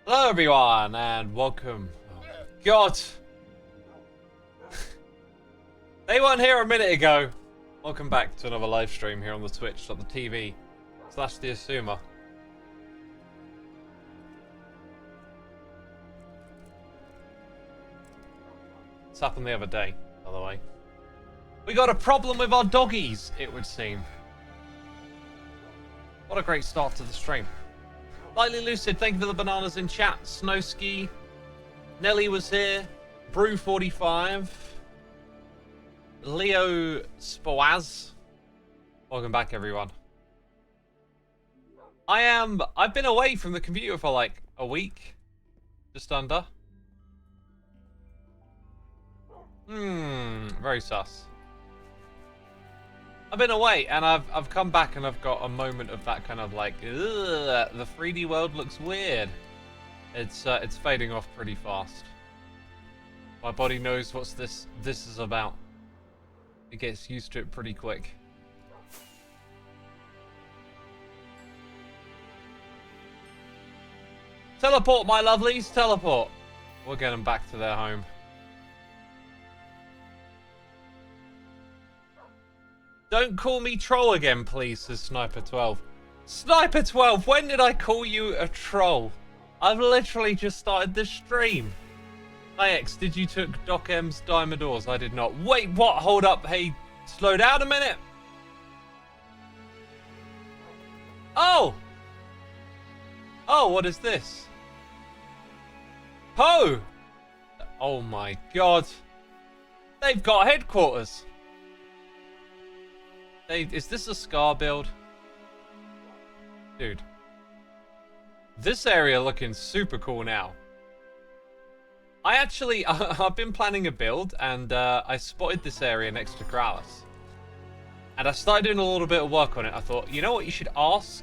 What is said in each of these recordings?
Hello everyone and welcome. Oh my god. They weren't here a minute ago. Welcome back to another live stream here on the twitch.tv/the Xisuma. This happened the other day, by the way. We got a problem with our doggies, it would seem. What a great start to the stream. Lightly Lucid, thank you for the bananas in chat. Snowski, Nelly was here. Brew45, Leo Spoaz. Welcome back, everyone. I've been away from the computer for like a week, just under. Very sus. I've been away and I've come back and I've got a moment of that kind of like, ugh, the 3D world looks weird. It's fading off pretty fast. My body knows what this is about. It gets used to it pretty quick. Teleport, my lovelies, teleport. We'll get them back to their home. Don't call me troll again, please, says Sniper12. Sniper12, when did I call you a troll? I've literally just started this stream. Hi X, did you took Doc M's Diamond Ores? I did not. Wait, what? Hold up. Hey, slow down a minute. Oh! Oh, what is this? Oh! Oh my god. They've got headquarters. Is this a Scar build? Dude. This area looking super cool now. I've been planning a build and I spotted this area next to Kralis. And I started doing a little bit of work on it. I thought, you know what you should ask?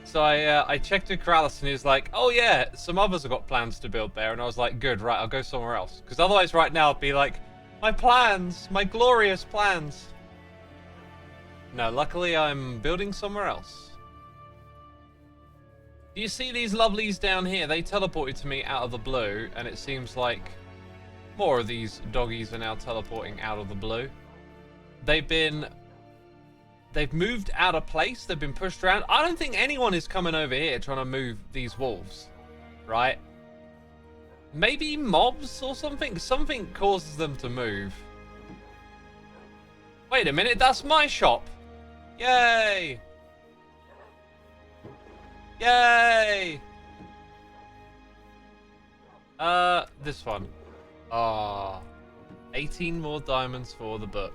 So I checked with Kralis and he was like, oh yeah, some others have got plans to build there. And I was like, good, right, I'll go somewhere else. Because otherwise right now I'd be like, my plans, my glorious plans. No, luckily I'm building somewhere else. Do you see these lovelies down here? They teleported to me out of the blue, and it seems like more of these doggies are now teleporting out of the blue. They've moved out of place, they've been pushed around. I don't think anyone is coming over here trying to move these wolves, right? Maybe mobs or something? Something causes them to move. Wait a minute, that's my shop. Yay! Yay! This one. Ah, 18 more diamonds for the book.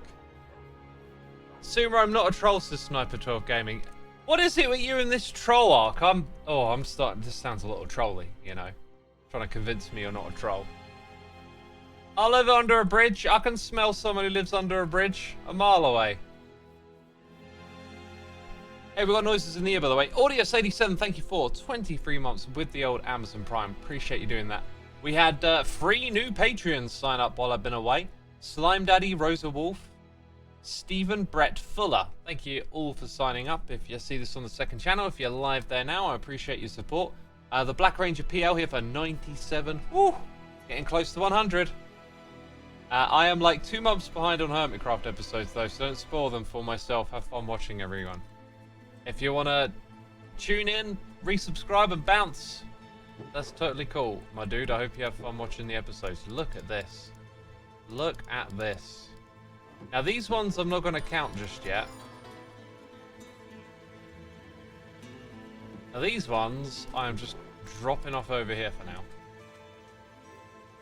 Sumer, I'm not a troll, says Sniper12 Gaming. What is it with you in this troll arc? I'm starting. This sounds a little trolly, you know, trying to convince me you're not a troll. I live under a bridge. I can smell someone who lives under a bridge a mile away. Hey, we got noises in the ear, by the way. Audius87, thank you for 23 months with the old Amazon Prime. Appreciate you doing that. We had 3 new Patreons sign up while I've been away. Slime Daddy, Rosa Wolf, Stephen Brett Fuller. Thank you all for signing up. If you see this on the second channel, if you're live there now, I appreciate your support. The Black Ranger PL here for 97. Woo! Getting close to 100. I am like 2 months behind on Hermitcraft episodes though, so don't spoil them for myself. Have fun watching, everyone. If you want to tune in, resubscribe and bounce, that's totally cool, my dude. I hope you have fun watching the episodes. Look at this. Look at this. Now these ones I'm not going to count just yet. Now these ones I'm just dropping off over here for now.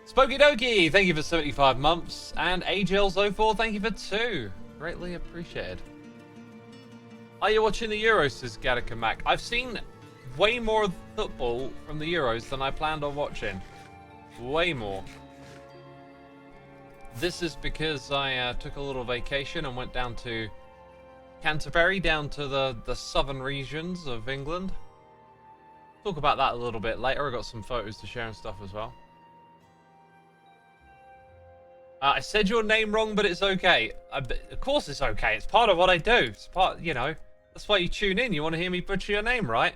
Spooky Dokie, thank you for 75 months. And AGL04, thank you for 2. Greatly appreciated. Are you watching the Euros, says Gattaca Mac? I've seen way more football from the Euros than I planned on watching. Way more. This is because I took a little vacation and went down to Canterbury, down to the southern regions of England. Talk about that a little bit later. I got some photos to share and stuff as well. I said your name wrong, but it's okay. Of course it's okay. It's part of what I do. It's part, you know, that's why you tune in. You want to hear me butcher your name, right?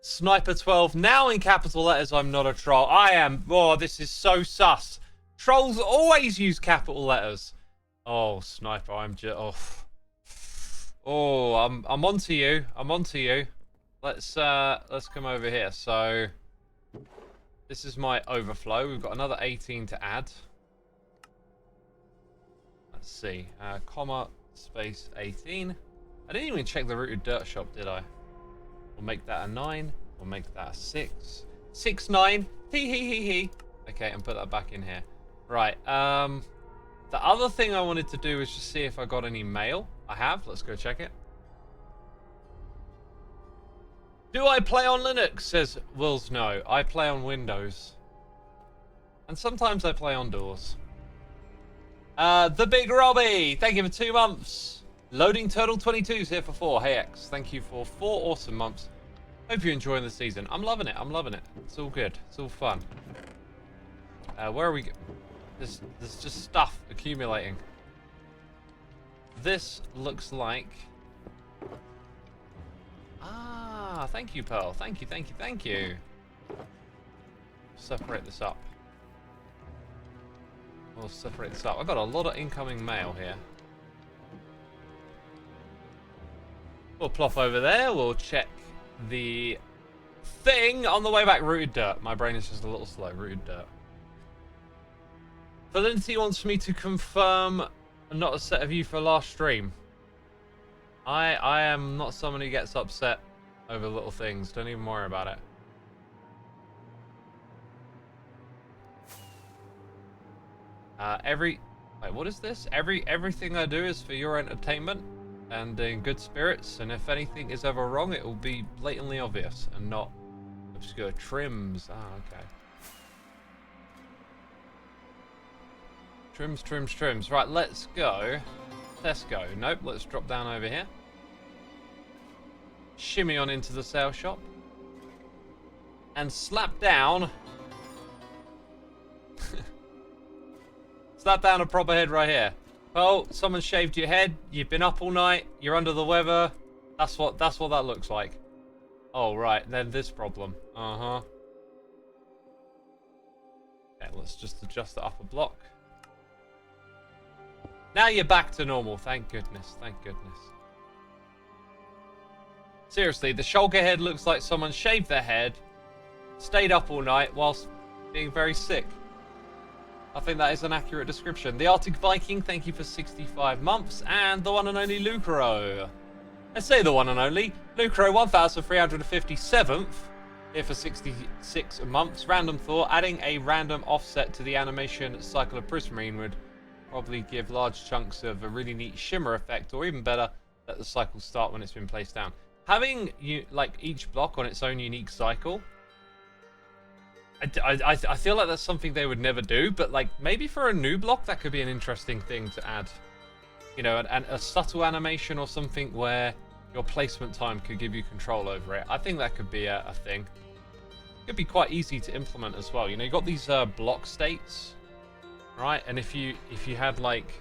Sniper 12, now in capital letters. I'm not a troll. I am. Oh, this is so sus. Trolls always use capital letters. Oh, Sniper, I'm just... Oh, I'm onto you. I'm onto you. Let's come over here. So, this is my overflow. We've got another 18 to add. Let's see. Comma, space, 18. I didn't even check the rooted dirt shop, did I? We'll make that a 9. We'll make that a 6. 6, 9. Hee hee hee hee. Okay, and put that back in here. Right. The other thing I wanted to do is just see if I got any mail. I have. Let's go check it. Do I play on Linux? Says Wills. No, I play on Windows. And sometimes I play on DOS. The Big Robbie. Thank you for 2 months. Loading Turtle 22's here for 4. Hey X, thank you for 4 awesome months. Hope you're enjoying the season. I'm loving it. I'm loving it. It's all good. It's all fun. Where are we? There's just stuff accumulating. This looks like... Ah, thank you, Pearl. Thank you, thank you, thank you. Separate this up. We'll separate this up. I've got a lot of incoming mail here. We'll plop over there. We'll check the thing on the way back. Rooted dirt. My brain is just a little slow. Rooted dirt. Validity wants me to confirm not a set of you for last stream. I am not someone who gets upset over little things. Don't even worry about it. Wait, what is this? Everything I do is for your entertainment and in good spirits, and if anything is ever wrong, it will be blatantly obvious and not obscure. Trims. Ah, okay. Trims, trims, trims. Right, let's go. Tesco. Nope, let's drop down over here. Shimmy on into the sale shop. And slap down... slap down a proper head right here. Well, someone shaved your head. You've been up all night. You're under the weather. That's what that looks like. Oh, right. Then this problem. Uh-huh. Okay, let's just adjust the upper block. Now you're back to normal. Thank goodness. Thank goodness. Seriously, the shulker head looks like someone shaved their head, stayed up all night whilst being very sick. I think that is an accurate description. The Arctic Viking, thank you for 65 months. And the one and only Lucro. I say the one and only. Lucro 1357th. Here for 66 months. Random thought. Adding a random offset to the animation cycle of Prismarine would probably give large chunks of a really neat shimmer effect. Or even better, let the cycle start when it's been placed down. Having each block on its own unique cycle... I feel like that's something they would never do, but like maybe for a new block that could be an interesting thing to add. You know, a subtle animation or something where your placement time could give you control over it. I think that could be a thing. It could be quite easy to implement as well. You know, you got these block states, right? And if you had like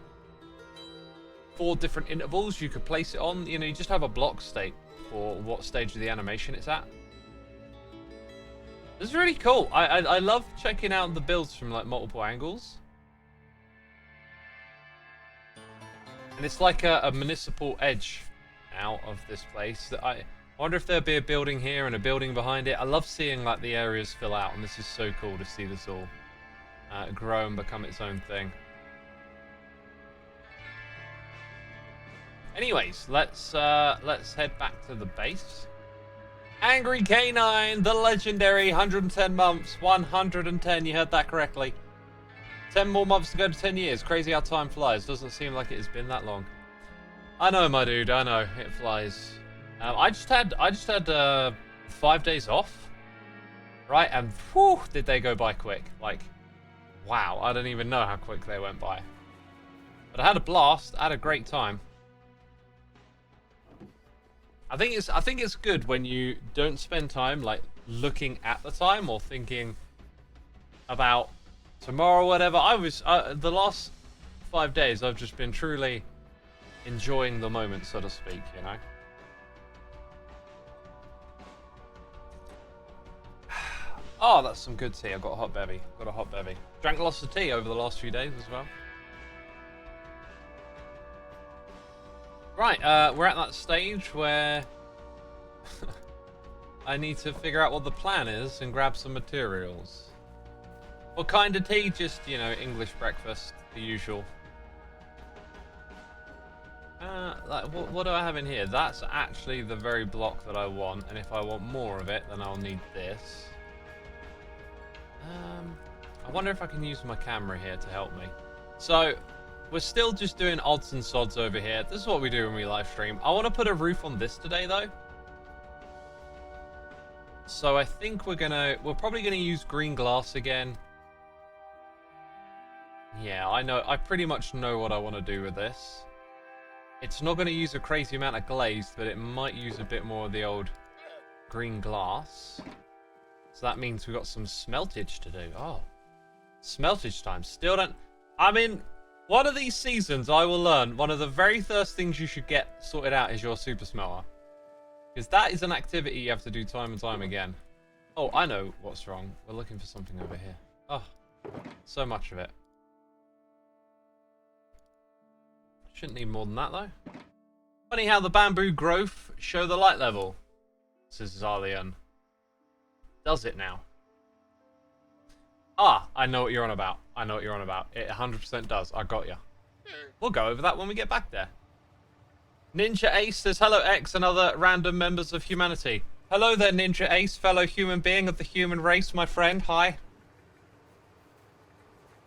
4 different intervals you could place it on, you know, you just have a block state for what stage of the animation it's at. This is really cool. I love checking out the builds from like multiple angles. And it's like a municipal edge out of this place. That I wonder if there'll be a building here and a building behind it. I love seeing like the areas fill out, and this is so cool to see this all grow and become its own thing. Anyways, let's head back to the base. Angry Canine, the legendary 110 months. 110, you heard that correctly. 10 more months to go to 10 years. Crazy how time flies. Doesn't seem like it has been that long. I know, my dude. I know it flies. I just had 5 days off, right? And whew, did they go by quick? Like, wow! I don't even know how quick they went by. But I had a blast. I had a great time. I think it's good when you don't spend time like looking at the time or thinking about tomorrow or whatever. I was the last 5 days I've just been truly enjoying the moment, so to speak, you know. Oh, that's some good tea. I've got a hot bevy. Got a hot bevy. Drank lots of tea over the last few days as well. Right, we're at that stage where I need to figure out what the plan is and grab some materials. What kind of tea? Just, you know, English breakfast, the usual. What do I have in here? That's actually the very block that I want, and if I want more of it, then I'll need this. I wonder if I can use my camera here to help me. So, we're still just doing odds and sods over here. This is what we do when we live stream. I want to put a roof on this today, though. So I think we're probably gonna use green glass again. Yeah, I know. I pretty much know what I want to do with this. It's not going to use a crazy amount of glaze, but it might use a bit more of the old green glass. So that means we've got some smeltage to do. Oh, smeltage time. Still don't... I mean, one of these seasons I will learn one of the very first things you should get sorted out is your super smelter. Because that is an activity you have to do time and time again. Oh, I know what's wrong. We're looking for something over here. Oh, so much of it. Shouldn't need more than that, though. Funny how the bamboo growth show the light level, says Zalian. Does it now? Ah, I know what you're on about. I know what you're on about. It 100% does. I got you. We'll go over that when we get back there. Ninja Ace says, hello X and other random members of humanity. Hello there, Ninja Ace, fellow human being of the human race, my friend. Hi.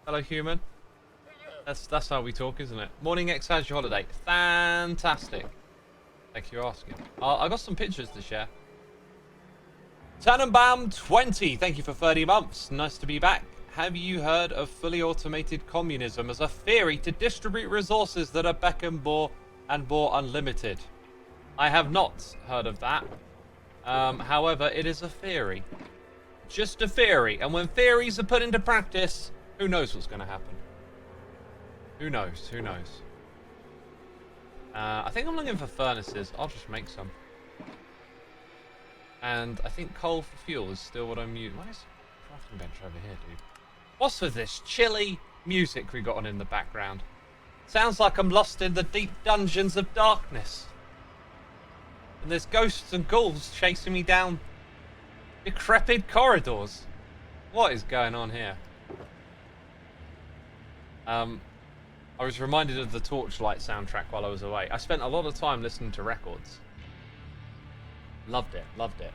Hello, human. That's how we talk, isn't it? Morning X, how's your holiday? Fantastic. Thank you for asking. I got some pictures to share. Tannenbaum 20, thank you for 30 months. Nice to be back. Have you heard of fully automated communism as a theory to distribute resources that are Beckenbauer and Bohr unlimited? I have not heard of that. However, it is a theory. Just a theory. And when theories are put into practice, who knows what's going to happen? Who knows? Who knows? I think I'm looking for furnaces. I'll just make some. And I think coal for fuel is still what I'm using. Why is the crafting bench over here, dude? What's with this chilly music we got on in the background? Sounds like I'm lost in the deep dungeons of darkness. And there's ghosts and ghouls chasing me down decrepit corridors. What is going on here? I was reminded of the Torchlight soundtrack while I was away. I spent a lot of time listening to records. Loved it, loved it.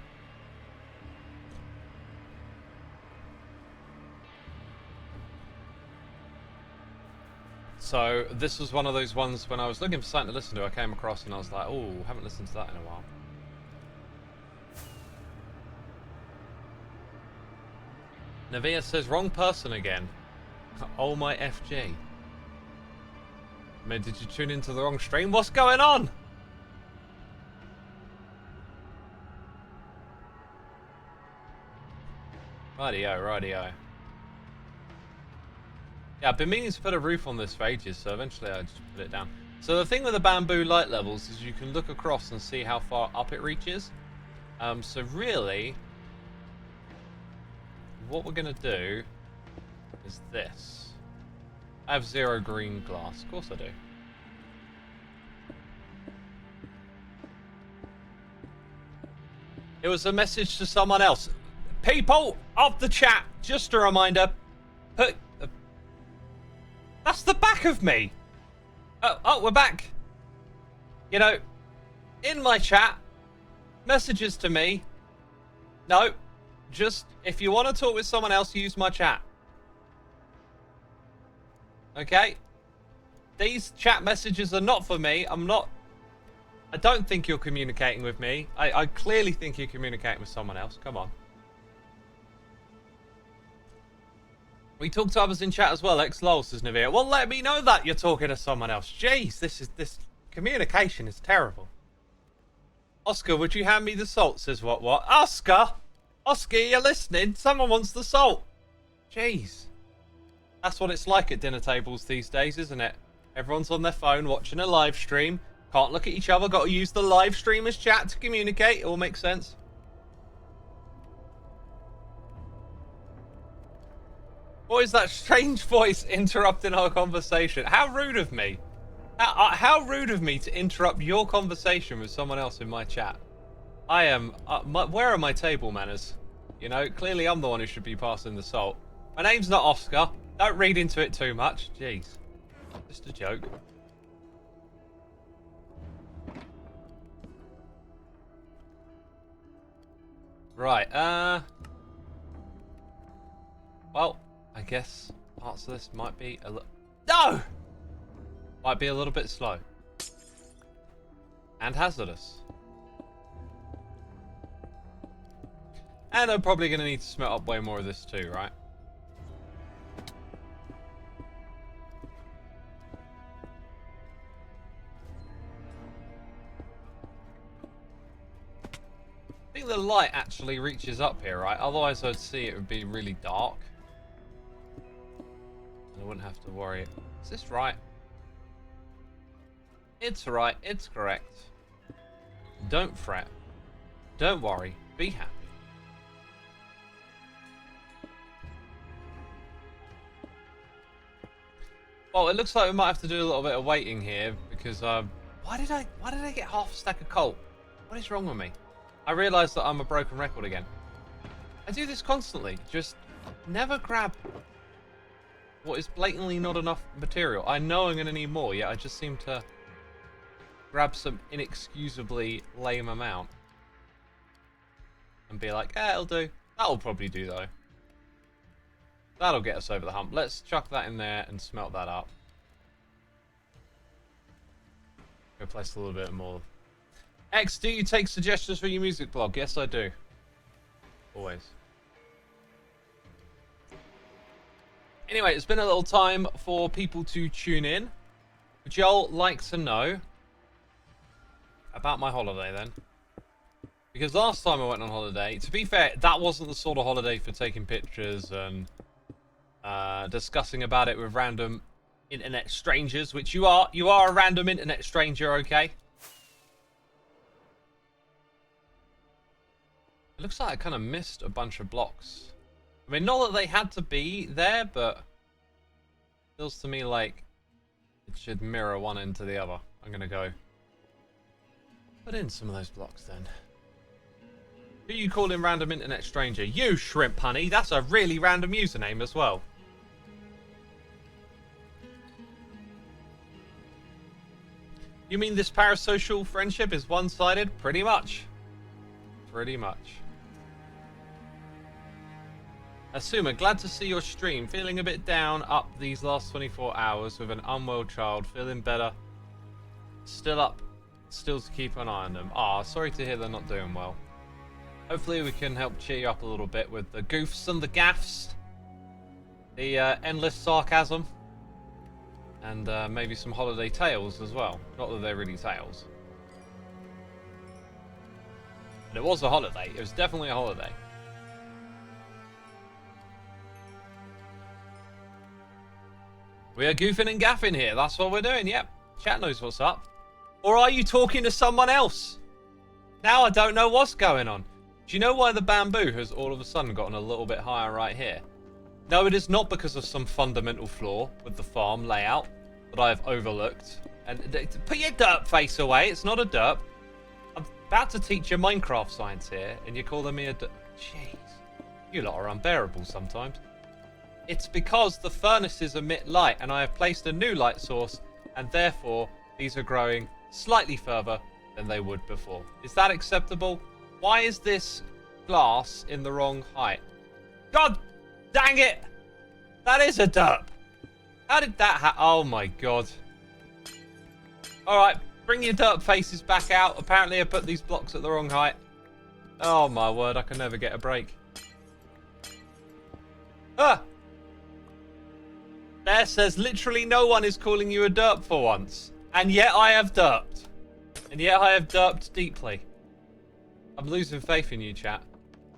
So this was one of those ones when I was looking for something to listen to, I came across and I was like, oh, haven't listened to that in a while. Navia says, wrong person again. Oh my FG. I mean, did you tune into the wrong stream? What's going on? Rightio, rightio. Yeah, I've been meaning to put a roof on this for ages, so eventually I just put it down. So the thing with the bamboo light levels is you can look across and see how far up it reaches. So really, what we're going to do is this. I have 0 green glass. Of course I do. It was a message to someone else. People of the chat, just a reminder. That's the back of me. Oh, we're back. You know, in my chat, messages to me. No, just if you want to talk with someone else, use my chat. Okay? These chat messages are not for me. I don't think you're communicating with me. I clearly think you're communicating with someone else. Come on. We talk to others in chat as well. X-Lol says Navia. Well, let me know that you're talking to someone else. Jeez, this communication is terrible. Oscar, would you hand me the salt? Says what? Oscar, you're listening? Someone wants the salt. Jeez. That's what it's like at dinner tables these days, isn't it? Everyone's on their phone watching a live stream. Can't look at each other. Got to use the live stream as chat to communicate. It all makes sense. What is that strange voice interrupting our conversation? How rude of me. How rude of me to interrupt your conversation with someone else in my chat. I am... where are my table manners? You know, clearly I'm the one who should be passing the salt. My name's not Oscar. Don't read into it too much. Jeez. Just a joke. Right, well, I guess parts of this might be a little... No! Might be a little bit slow. And hazardous. And I'm probably going to need to smelt up way more of this too, right? I think the light actually reaches up here, right? Otherwise I'd see it would be really dark. And I wouldn't have to worry. Is this right? It's right. It's correct. Don't fret. Don't worry. Be happy. Well, it looks like we might have to do a little bit of waiting here because why did I get half a stack of coal? What is wrong with me? I realised that I'm a broken record again. I do this constantly. Just never grab what is blatantly not enough material. I know I'm going to need more, yet I just seem to grab some inexcusably lame amount. And be like, eh, it'll do. That'll probably do, though. That'll get us over the hump. Let's chuck that in there and smelt that up. Go place a little bit more. X, do you take suggestions for your music blog? Yes, I do. Always. Anyway, it's been a little time for people to tune in. Would y'all like to know about my holiday then? Because last time I went on holiday, to be fair, that wasn't the sort of holiday for taking pictures and discussing about it with random internet strangers, which you are. You are a random internet stranger, okay? It looks like I kind of missed a bunch of blocks. I mean, not that they had to be there, but it feels to me like it should mirror one into the other. I'm going to go put in some of those blocks then. Who you calling random internet stranger? You, Shrimp Honey. That's a really random username as well. You mean this parasocial friendship is one-sided? Pretty much. Pretty much. Xisuma, glad to see your stream. Feeling a bit down up these last 24 hours with an unwell child. Feeling better. Still up. Still to keep an eye on them. Ah, sorry to hear they're not doing well. Hopefully we can help cheer you up a little bit with the goofs and the gaffs. The endless sarcasm. And maybe some holiday tales as well. Not that they're really tales. But it was a holiday. It was definitely a holiday. We are goofing and gaffing here. That's what we're doing. Yep. Chat knows what's up. Or are you talking to someone else? Now I don't know what's going on. Do you know why the bamboo has all of a sudden gotten a little bit higher right here? No, it is not because of some fundamental flaw with the farm layout that I have overlooked. And put your derp face away. It's not a derp. I'm about to teach you Minecraft science here, and you're calling me a derp. Jeez. You lot are unbearable sometimes. It's because the furnaces emit light, and I have placed a new light source, and therefore these are growing slightly further than they would before. Is that acceptable? Why is this glass in the wrong height? God dang it! That is a derp. How did that happen? Oh my god. Alright, bring your derp faces back out. Apparently I put these blocks at the wrong height. Oh my word, I can never get a break. Ah! There says literally no one is calling you a derp for once. And yet I have derped. And yet I have derped deeply. I'm losing faith in you, chat.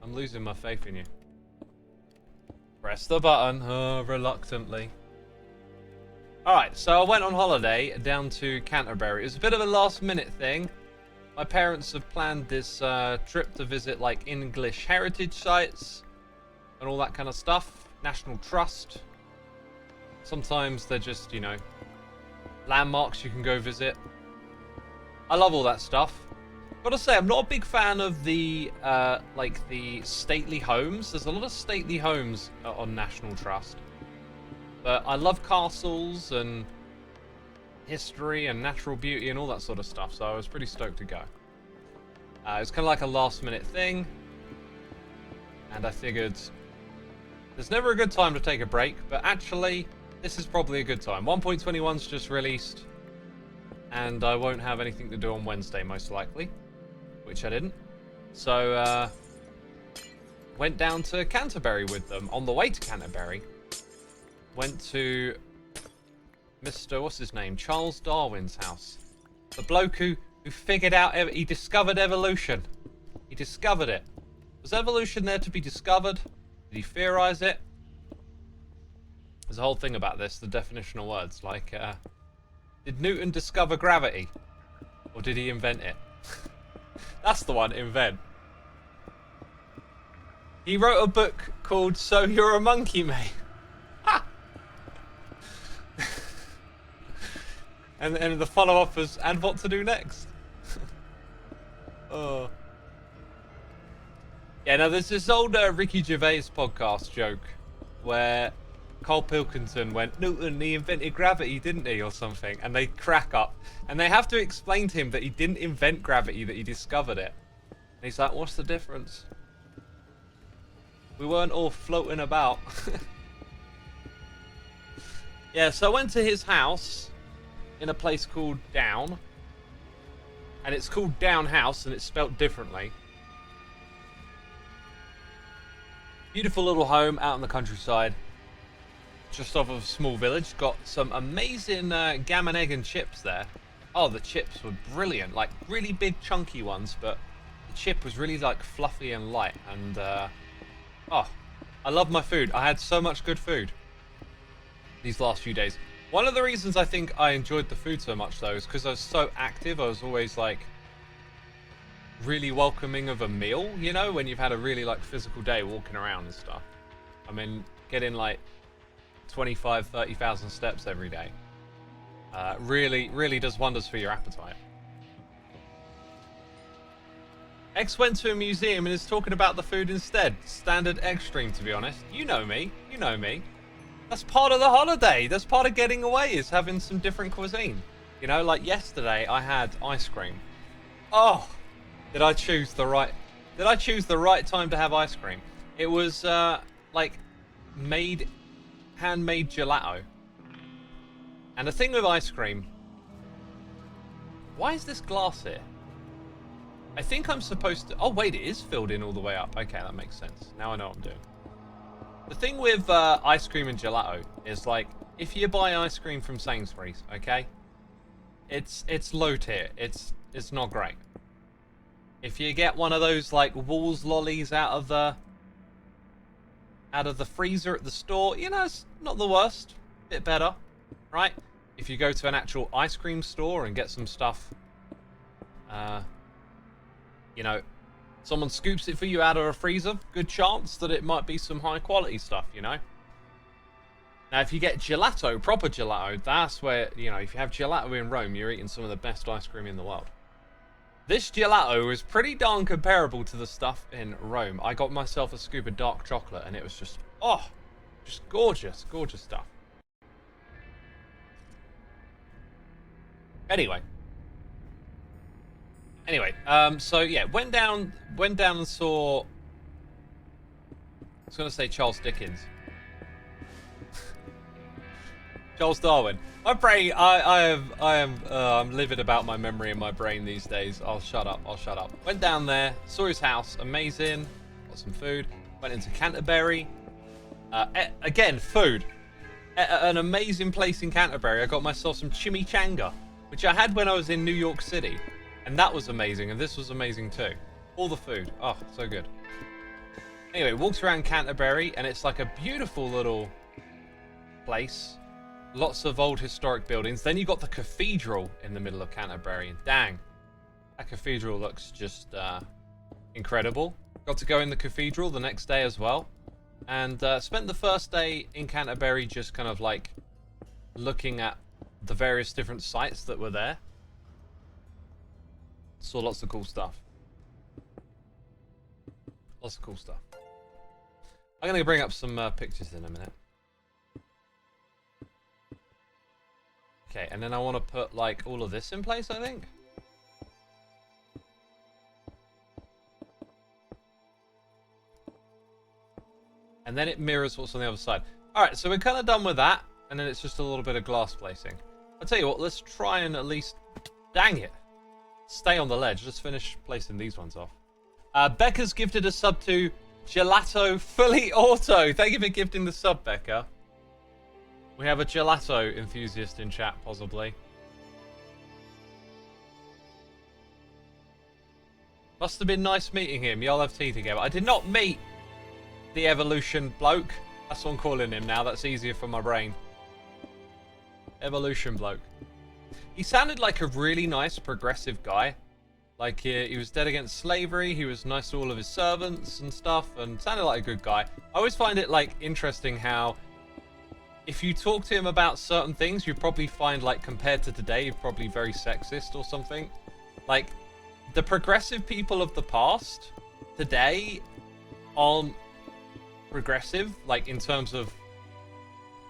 I'm losing my faith in you. Press the button, reluctantly. Alright, so I went on holiday down to Canterbury. It was a bit of a last minute thing. My parents have planned this trip to visit like English heritage sites and all that kind of stuff. National Trust Sometimes they're just, you know, landmarks you can go visit. I love all that stuff. Gotta say, I'm not a big fan of the, like, the stately homes. There's a lot of stately homes on National Trust. But I love castles and history and natural beauty and all that sort of stuff, so I was pretty stoked to go. It was kind of like a last-minute thing. And I figured there's never a good time to take a break, but actually, this is probably a good time. 1.21's just released, and I won't have anything to do on Wednesday, most likely. Which I didn't. So, went down to Canterbury with them. On the way to Canterbury, went to Mr. what's his name? Charles Darwin's house. The bloke who figured out, he discovered evolution. He discovered it. Was evolution there to be discovered? Did he theorize it? There's a whole thing about this, the definitional words. Like, did Newton discover gravity? Or did he invent it? That's the one, invent. He wrote a book called So You're a Monkey, Mate. and the follow-up was, and what to do next? Oh. Yeah, now there's this old Ricky Gervais podcast joke where Carl Pilkington went, Newton, he invented gravity, didn't he, or something, and they crack up. And they have to explain to him that he didn't invent gravity, that he discovered it. And he's like, what's the difference? We weren't all floating about. Yeah, so I went to his house in a place called Down. And it's called Down House, and it's spelt differently. Beautiful little home out in the countryside. Just off of a small village. Got some amazing gammon, egg and chips there. Oh, the chips were brilliant. Like, really big, chunky ones, but the chip was really, like, fluffy and light. And, oh, I love my food. I had so much good food these last few days. One of the reasons I think I enjoyed the food so much, though, is because I was so active. I was always, like, really welcoming of a meal, you know, when you've had a really, like, physical day walking around and stuff. I mean, getting, like, 25, 30,000 steps every day. Really does wonders for your appetite. X went to a museum and is talking about the food instead. Standard extreme, to be honest. You know me. You know me. That's part of the holiday. That's part of getting away, is having some different cuisine. You know, like yesterday I had ice cream. Oh, did I choose the right time to have ice cream? It was like handmade gelato. And the thing with ice cream, why is this glass here? I think I'm supposed to, oh wait, it is filled in all the way up. Okay, that makes sense. Now I know what I'm doing. The thing with ice cream and gelato is, like, if you buy ice cream from Sainsbury's, okay, it's low tier. It's not great. If you get one of those, like, Walls lollies out of the freezer at the store, you know, it's not the worst. Bit better, right? If you go to an actual ice cream store and get some stuff, you know, someone scoops it for you out of a freezer, good chance that it might be some high quality stuff, you know? Now, if you get gelato, proper gelato, that's where, you know, if you have gelato in Rome, you're eating some of the best ice cream in the world. This gelato is pretty darn comparable to the stuff in Rome. I got myself a scoop of dark chocolate and it was just, oh, just gorgeous, gorgeous stuff. Anyway, so yeah, went down and saw, I was going to say Charles Dickens. Charles Darwin. My brain, I'm livid about my memory in my brain these days. I'll shut up. Went down there, saw his house, amazing. Got some food. Went into Canterbury. Again, food. An amazing place in Canterbury. I got myself some chimichanga, which I had when I was in New York City. And that was amazing, and this was amazing too. All the food. Oh, so good. Anyway, walked around Canterbury, and it's like a beautiful little place. Lots of old historic buildings. Then you got the cathedral in the middle of Canterbury, and dang, that cathedral looks just incredible. Got to go in the cathedral the next day as well, and spent the first day in Canterbury just kind of like looking at the various different sites that were there. Saw lots of cool stuff. Lots of cool stuff. I'm going to bring up some pictures in a minute. Okay, and then I want to put, like, all of this in place, I think. And then it mirrors what's on the other side. Alright, so we're kind of done with that. And then it's just a little bit of glass placing. I'll tell you what, let's try and at least... Dang it! Stay on the ledge. Let's finish placing these ones off. Becca's gifted a sub to Gelato Fully Auto. Thank you for gifting the sub, Becca. We have a gelato enthusiast in chat, possibly. Must have been nice meeting him. Y'all have tea together. I did not meet the evolution bloke. That's what I'm calling him now. That's easier for my brain. Evolution bloke. He sounded like a really nice, progressive guy. Like, he was dead against slavery. He was nice to all of his servants and stuff. And sounded like a good guy. I always find it, like, interesting how... If you talk to him about certain things, you probably find, like, compared to today, you're probably very sexist or something. Like, the progressive people of the past, today, aren't progressive, like, in terms of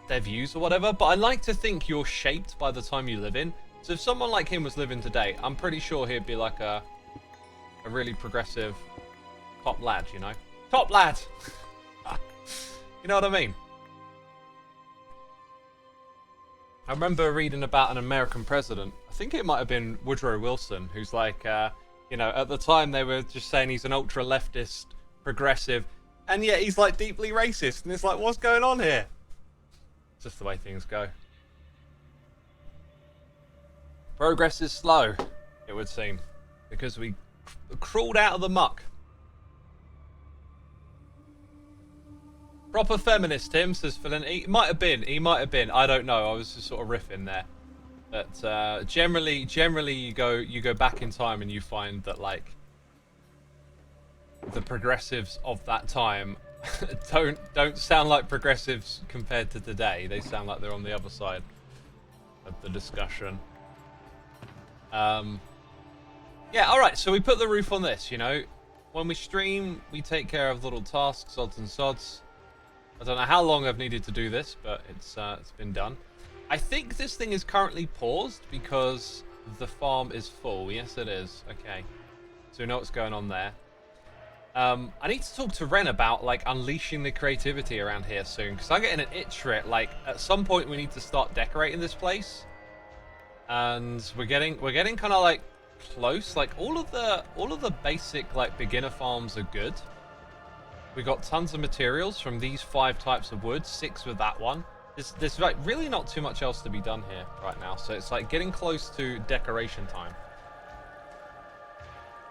their views or whatever. But I like to think you're shaped by the time you live in. So if someone like him was living today, I'm pretty sure he'd be, like, a really progressive top lad, you know? Top lad! You know what I mean? I remember reading about an American president. I think it might have been Woodrow Wilson, who's like, you know, at the time they were just saying he's an ultra-leftist, progressive, and yet he's like deeply racist. And it's like, what's going on here? It's just the way things go. Progress is slow, it would seem, because we crawled out of the muck. Proper feminist, Tim, says Philin. He might have been. I don't know. I was just sort of riffing there. But generally you go back in time and you find that, like, the progressives of that time don't sound like progressives compared to today. They sound like they're on the other side of the discussion. Yeah, alright, so we put the roof on this, you know. When we stream, we take care of little tasks, odds and sods. I don't know how long I've needed to do this, but it's been done. I think this thing is currently paused because the farm is full. Yes, it is. Okay. So we know what's going on there. I need to talk to Ren about, like, unleashing the creativity around here soon, because I'm getting an itch for it. Like, at some point we need to start decorating this place. And we're getting kind of, like, close. Like, all of the basic, like, beginner farms are good. We got tons of materials from these 5 types of wood, 6 with that one. There's like really not too much else to be done here right now, so it's like getting close to decoration time.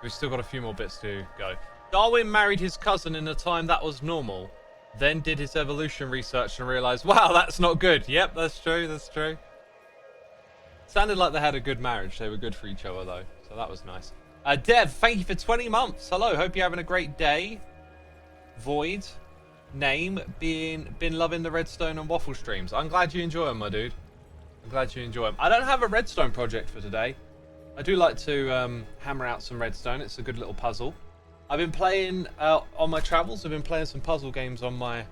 We've still got a few more bits to go. Darwin married his cousin in a time that was normal, then did his evolution research and realized, wow, that's not good. Yep, that's true, that's true. Sounded like they had a good marriage. They were good for each other though, so that was nice. Dev, thank you for 20 months. Hello, hope you're having a great day. Void, name, been loving the redstone and waffle streams. I'm glad you enjoy them, my dude. I'm glad you enjoy them. I don't have a redstone project for today. I do like to hammer out some redstone. It's a good little puzzle. I've been playing, on my travels, I've been playing some puzzle games on my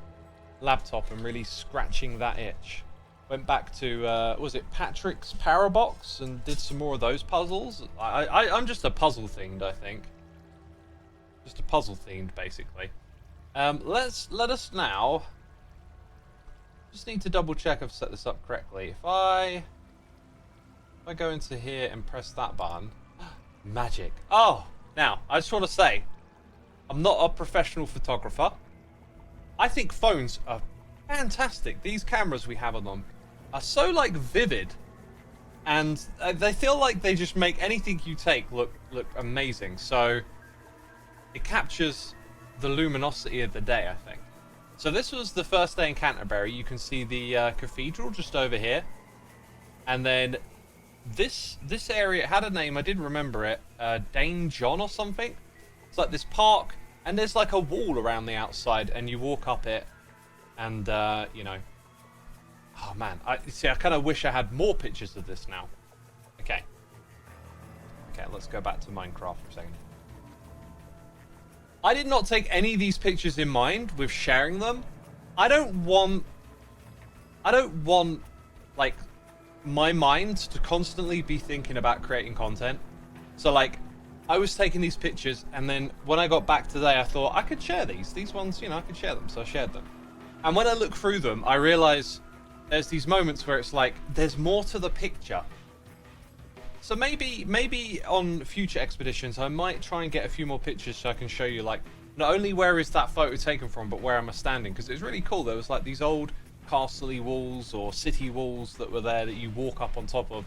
laptop and really scratching that itch. Went back to, was it Patrick's Parabox and did some more of those puzzles. I'm just a puzzle themed, I think. Just a puzzle themed, basically. Let us now. Just need to double check I've set this up correctly. If I go into here and press that button, magic. Oh, now I just want to say, I'm not a professional photographer. I think phones are fantastic. These cameras we have on them are so, like, vivid, and they feel like they just make anything you take look amazing. So it captures the luminosity of the day, I think. So this was the first day in Canterbury. You can see the cathedral just over here, and then this area had a name. I didn't remember it. Dane John or something. It's like this park, and there's like a wall around the outside, and you walk up it, and you know, Oh man, I kind of wish I had more pictures of this now. Okay. Okay, let's go back to Minecraft for a second. I did not take any of these pictures in mind with sharing them. I don't want like my mind to constantly be thinking about creating content. So like I was taking these pictures, and then when I got back today, I thought I could share these ones, you know, I could share them. So I shared them. And when I look through them, I realize there's these moments where it's like there's more to the picture. So maybe on future expeditions, I might try and get a few more pictures so I can show you, like, not only where is that photo taken from, but where am I standing, because it's really cool. There was like these old castle-y walls or city walls that were there that you walk up on top of,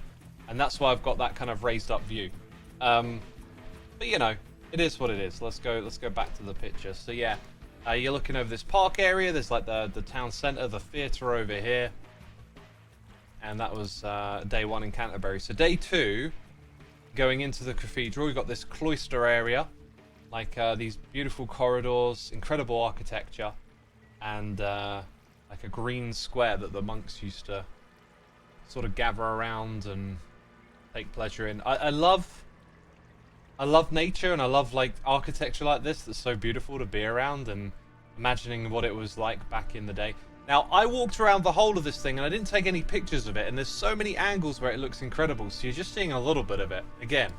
and that's why I've got that kind of raised up view. But you know, it is what it is. Let's go back to the picture. So yeah, you're looking over this park area. There's like the town centre, the theatre over here. And that was day 1 in Canterbury. So day 2, going into the cathedral, we've got this cloister area, like these beautiful corridors, incredible architecture, and like a green square that the monks used to sort of gather around and take pleasure in. I love nature, and I love like architecture like this that's so beautiful to be around, and imagining what it was like back in the day. Now, I walked around the whole of this thing, and I didn't take any pictures of it, and there's so many angles where it looks incredible, so you're just seeing a little bit of it. Again,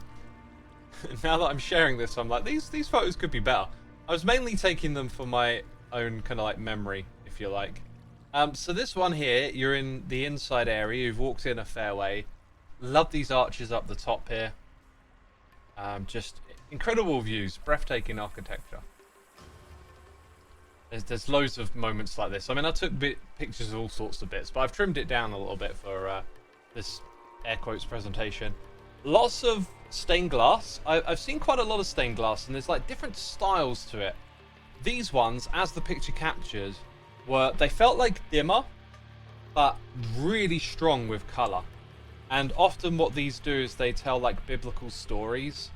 now that I'm sharing this, I'm like, these photos could be better. I was mainly taking them for my own kind of like memory, if you like. So this one here, you're in the inside area, you've walked in a fair way. Love these arches up the top here. Just incredible views, breathtaking architecture. There's loads of moments like this. I mean, I took pictures of all sorts of bits, but I've trimmed it down a little bit for this air quotes presentation. Lots of stained glass. I've seen quite a lot of stained glass, and there's like different styles to it. These ones, as the picture captures, they felt like dimmer, but really strong with color. And often what these do is they tell like biblical stories.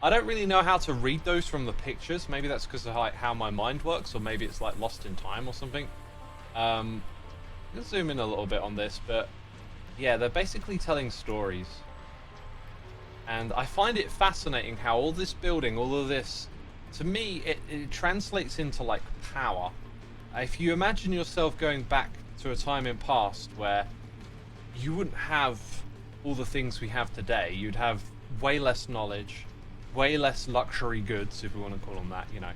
I don't really know how to read those from the pictures. Maybe that's because of how my mind works, or maybe it's like lost in time or something. Let's zoom in a little bit on this, but yeah, they're basically telling stories. And I find it fascinating how all this building, all of this, to me, it translates into like power. If you imagine yourself going back to a time in past where you wouldn't have all the things we have today, you'd have way less knowledge, way less luxury goods, if we want to call them that, you know.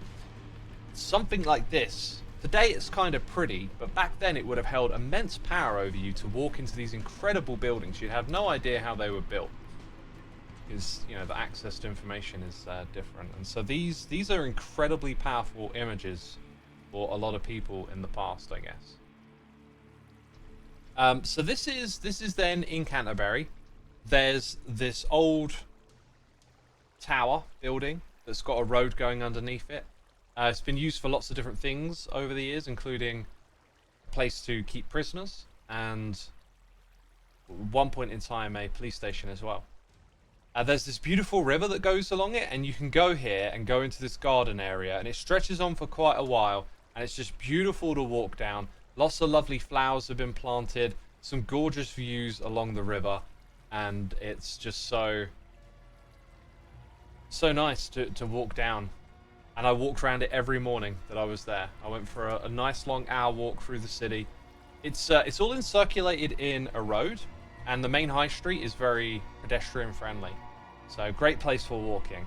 Something like this. Today it's kind of pretty, but back then it would have held immense power over you to walk into these incredible buildings. You'd have no idea how they were built, because, you know, the access to information is different. And so these are incredibly powerful images for a lot of people in the past, I guess. So this is then in Canterbury. There's this old tower building that's got a road going underneath it. It's been used for lots of different things over the years, including a place to keep prisoners, and at one point in time a police station as well. There's this beautiful river that goes along it, and you can go here and go into this garden area, and it stretches on for quite a while, and it's just beautiful to walk down. Lots of lovely flowers have been planted, some gorgeous views along the river, and it's just so nice to walk down. And I walked around it every morning that I was there. I went for a nice long hour walk through the city. It's all encirculated in a road, and the main high street is very pedestrian friendly, so great place for walking.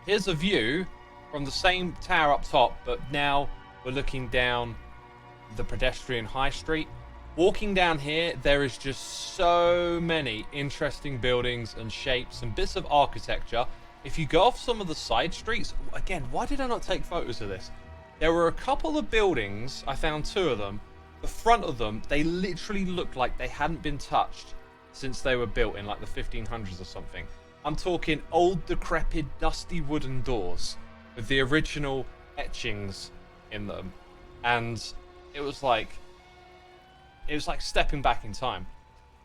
Here's a view from the same tower up top, but now we're looking down the pedestrian high street. Walking down here, there is just so many interesting buildings and shapes and bits of architecture. If you go off some of the side streets, again, why did I not take photos of this? There were a couple of buildings, I found 2 of them. The front of them, they literally looked like they hadn't been touched since they were built in like the 1500s or something. I'm talking old, decrepit, dusty wooden doors with the original etchings in them. And it was like stepping back in time.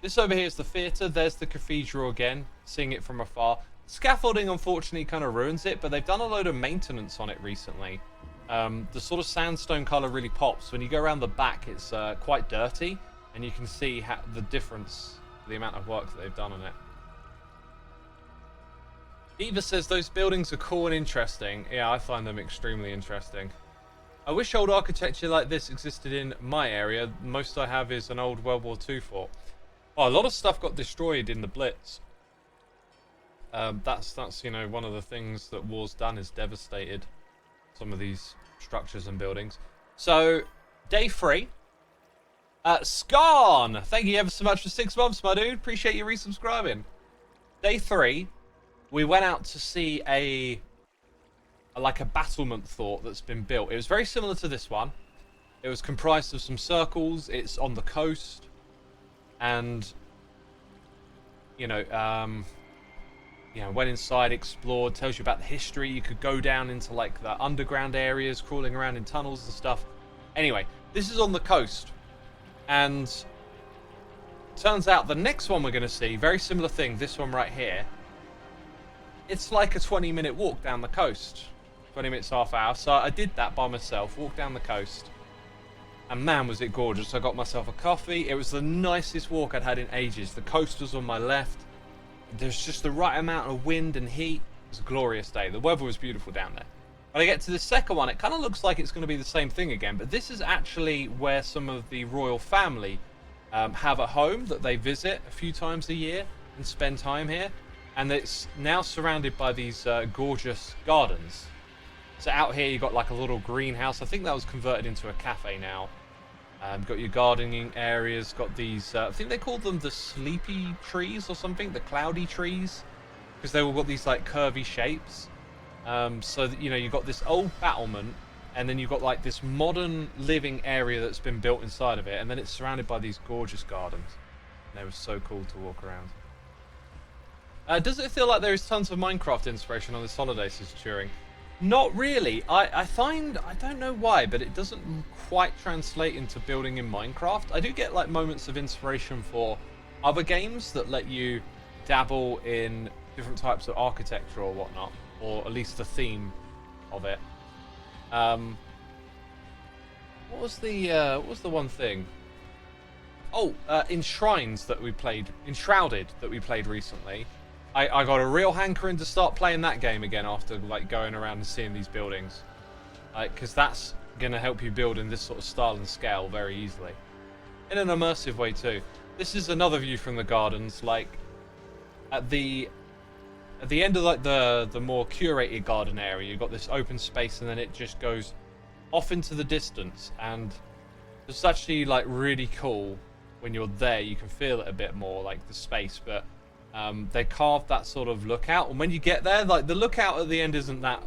This over here is the theatre. There's the cathedral again, seeing it from afar. Scaffolding unfortunately kind of ruins it, but they've done a load of maintenance on it recently. The sort of sandstone color really pops. When you go around the back, it's quite dirty, and you can see the difference, the amount of work that they've done on it. Eva says those buildings are cool and interesting. Yeah, I find them extremely interesting. I wish old architecture like this existed in my area. Most I have is an old World War II fort. Oh, a lot of stuff got destroyed in the Blitz. That's you know, one of the things that war's done is devastated some of these structures and buildings. So, day 3. Scarn! Thank you ever so much for 6 months, my dude. Appreciate you resubscribing. Day 3, we went out to see like a battlement fort that's been built. It was very similar to this one. It was comprised of some circles. It's on the coast. And, you know, went inside, explored, tells you about the history. You could go down into like the underground areas, crawling around in tunnels and stuff. Anyway, this is on the coast. And turns out the next one we're going to see, very similar thing, this one right here. It's like a 20-minute walk down the coast. 20 minutes, half hour. So I did that by myself, walked down the coast. And man, was it gorgeous. I got myself a coffee. It was the nicest walk I'd had in ages. The coast was on my left. There's just the right amount of wind and heat. It was a glorious day. The weather was beautiful down there. When I get to the second one, it kind of looks like it's going to be the same thing again. But this is actually where some of the royal family have a home that they visit a few times a year and spend time here. And it's now surrounded by these gorgeous gardens. So out here you've got like a little greenhouse. I think that was converted into a cafe now. Got your gardening areas, got these, I think they called them the sleepy trees or something, the cloudy trees. Because they all got these like curvy shapes. So that, you know, you've got this old battlement, and then you've got like this modern living area that's been built inside of it. And then it's surrounded by these gorgeous gardens. And they were so cool to walk around. Does it feel like there is tons of Minecraft inspiration on this holiday, says Turing? Not really. I find, I don't know why, but it doesn't quite translate into building in Minecraft. I do get like moments of inspiration for other games that let you dabble in different types of architecture or whatnot, or at least the theme of it. What was the one thing? Oh, Enshrined that we played recently. I got a real hankering to start playing that game again after like going around and seeing these buildings, because that's gonna help you build in this sort of style and scale very easily, in an immersive way too. This is another view from the gardens, like at the end of like the more curated garden area. You've got this open space, and then it just goes off into the distance, and it's actually like really cool when you're there. You can feel it a bit more, like the space, but they carved that sort of lookout, and when you get there, like the lookout at the end isn't that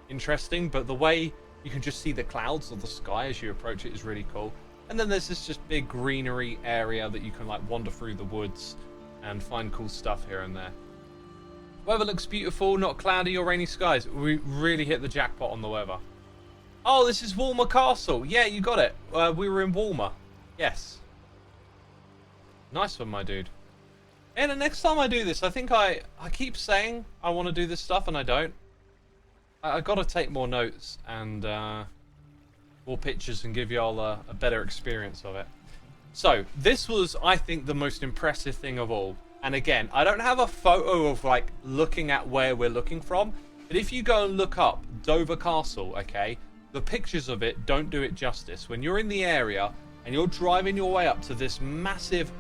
interesting, but the way you can just see the clouds or the sky as you approach it is really cool. And then there's this just big greenery area that you can like wander through the woods and find cool stuff here and there. Weather looks beautiful, not cloudy or rainy skies. We really hit the jackpot on the weather. Oh, this is Walmer Castle. Yeah, you got it. We were in Walmer. Yes. Nice one, my dude. And the next time I do this, I think I keep saying I want to do this stuff and I don't. I got to take more notes and more pictures and give y'all a better experience of it. So this was, I think, the most impressive thing of all. And again, I don't have a photo of like looking at where we're looking from, but if you go and look up Dover Castle, okay, the pictures of it don't do it justice. When you're in the area and you're driving your way up to this massive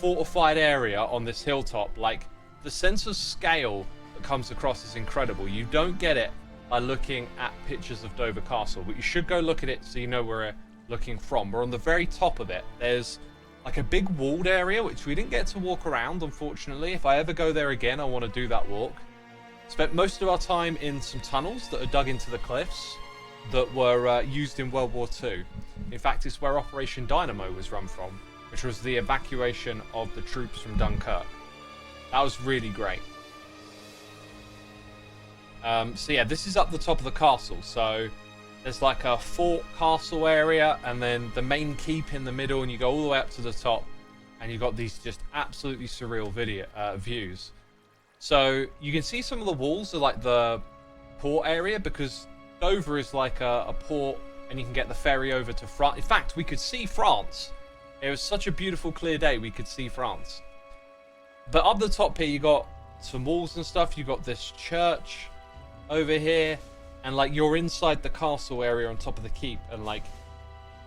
fortified area on this hilltop, like the sense of scale that comes across is incredible. You don't get it by looking at pictures of Dover Castle, but you should go look at it so you know where we're looking from. We're on the very top of it. There's like a big walled area which we didn't get to walk around, unfortunately. If I ever go there again, I want to do that walk. Spent most of our time in some tunnels that are dug into the cliffs that were used in World War II. In fact, it's where Operation Dynamo was run from, which was the evacuation of the troops from Dunkirk. That was really great. So yeah, this is up the top of the castle. So there's like a fort castle area, and then the main keep in the middle, and you go all the way up to the top, and you've got these just absolutely surreal views. So you can see some of the walls are like the port area, because Dover is like a port, and you can get the ferry over to France. In fact, we could see France. It was such a beautiful, clear day, we could see France. But up the top here, you got some walls and stuff. You got this church over here, and like you're inside the castle area on top of the keep, and like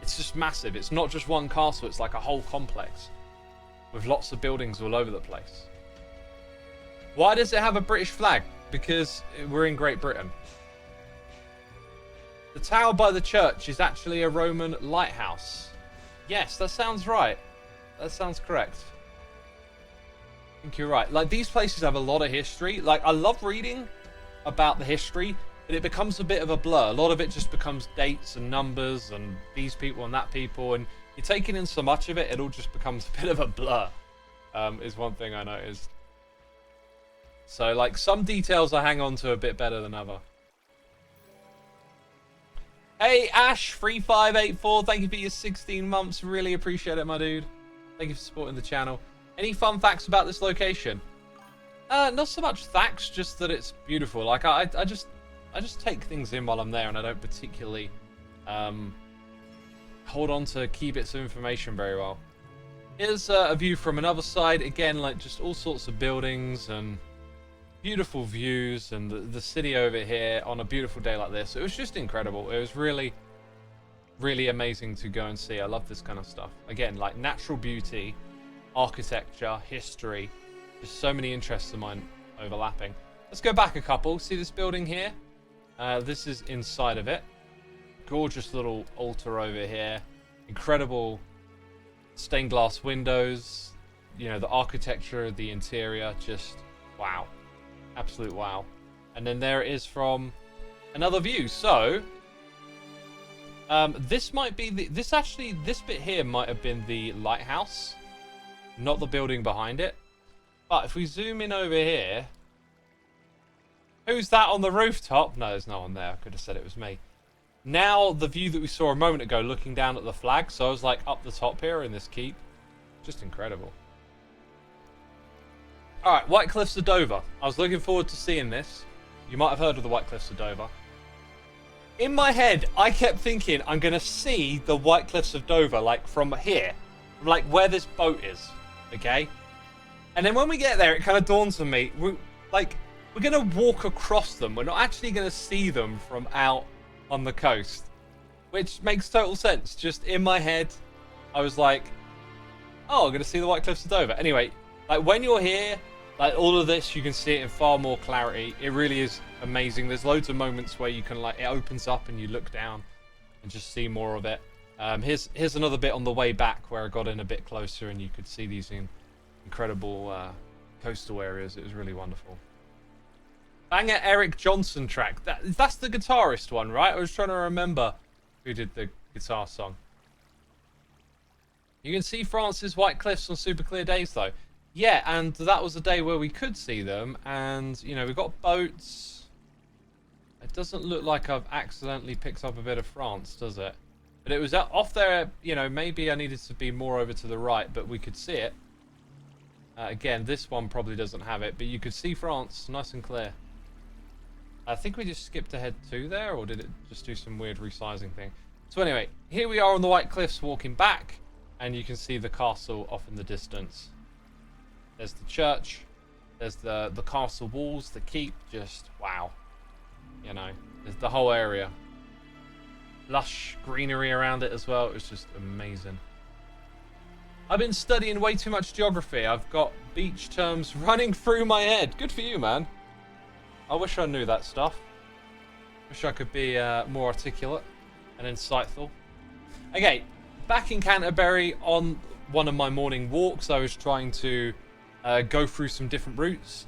it's just massive. It's not just one castle, it's like a whole complex with lots of buildings all over the place. Why does it have a British flag? Because we're in Great Britain. The tower by the church is actually a Roman lighthouse. Yes, that sounds right. That sounds correct. I think you're right. Like, these places have a lot of history. Like, I love reading about the history, but it becomes a bit of a blur. A lot of it just becomes dates and numbers and these people and that people, and you're taking in so much of it, it all just becomes a bit of a blur, is one thing I noticed. So, like, some details I hang on to a bit better than other. Hey, Ash3584, thank you for your 16 months. Really appreciate it, my dude. Thank you for supporting the channel. Any fun facts about this location? Not so much facts, just that it's beautiful. Like, I just take things in while I'm there, and I don't particularly hold on to key bits of information very well. Here's a view from another side. Again, like, just all sorts of buildings and beautiful views, and the city over here on a beautiful day like this. It was just incredible. It was really, really amazing to go and see. I love this kind of stuff. Again, like natural beauty, architecture, history, just so many interests of mine overlapping. Let's go back a couple. See this building here? This is inside of it. Gorgeous little altar over here. Incredible stained glass windows. You know, the architecture of the interior, just wow. Absolute wow. And then there it is from another view. So this might be this bit here might have been the lighthouse, not the building behind it. But if we zoom in over here, who's that on the rooftop? No, there's no one there. I could have said it was me. Now the view that we saw a moment ago, looking down at the flag. So I was like up the top here in this keep. Just incredible. Alright, White Cliffs of Dover. I was looking forward to seeing this. You might have heard of the White Cliffs of Dover. In my head, I kept thinking I'm going to see the White Cliffs of Dover, like, from here. Like, where this boat is. Okay? And then when we get there, it kind of dawns on me. We're going to walk across them. We're not actually going to see them from out on the coast. Which makes total sense. Just in my head, I was like, oh, I'm going to see the White Cliffs of Dover. Anyway, like, when you're here, like, all of this, you can see it in far more clarity. It really is amazing. There's loads of moments where you can, like, it opens up and you look down and just see more of it. Here's another bit on the way back where I got in a bit closer and you could see these incredible coastal areas. It was really wonderful. Banger Eric Johnson track. That's the guitarist one, right? I was trying to remember who did the guitar song. You can see France's White Cliffs on super clear days, though. Yeah, and that was a day where we could see them, and, you know, we got boats. It doesn't look like I've accidentally picked up a bit of France, does it? But it was off there, you know, maybe I needed to be more over to the right, but we could see it. Again, this one probably doesn't have it, but you could see France nice and clear. I think we just skipped ahead to there, or did it just do some weird resizing thing? So anyway, here we are on the White Cliffs walking back, and you can see the castle off in the distance. There's the church, there's the castle walls, the keep, just wow. You know, there's the whole area. Lush greenery around it as well, it was just amazing. I've been studying way too much geography. I've got beach terms running through my head. Good for you, man. I wish I knew that stuff. Wish I could be more articulate and insightful. Okay, back in Canterbury on one of my morning walks, I was trying to go through some different routes.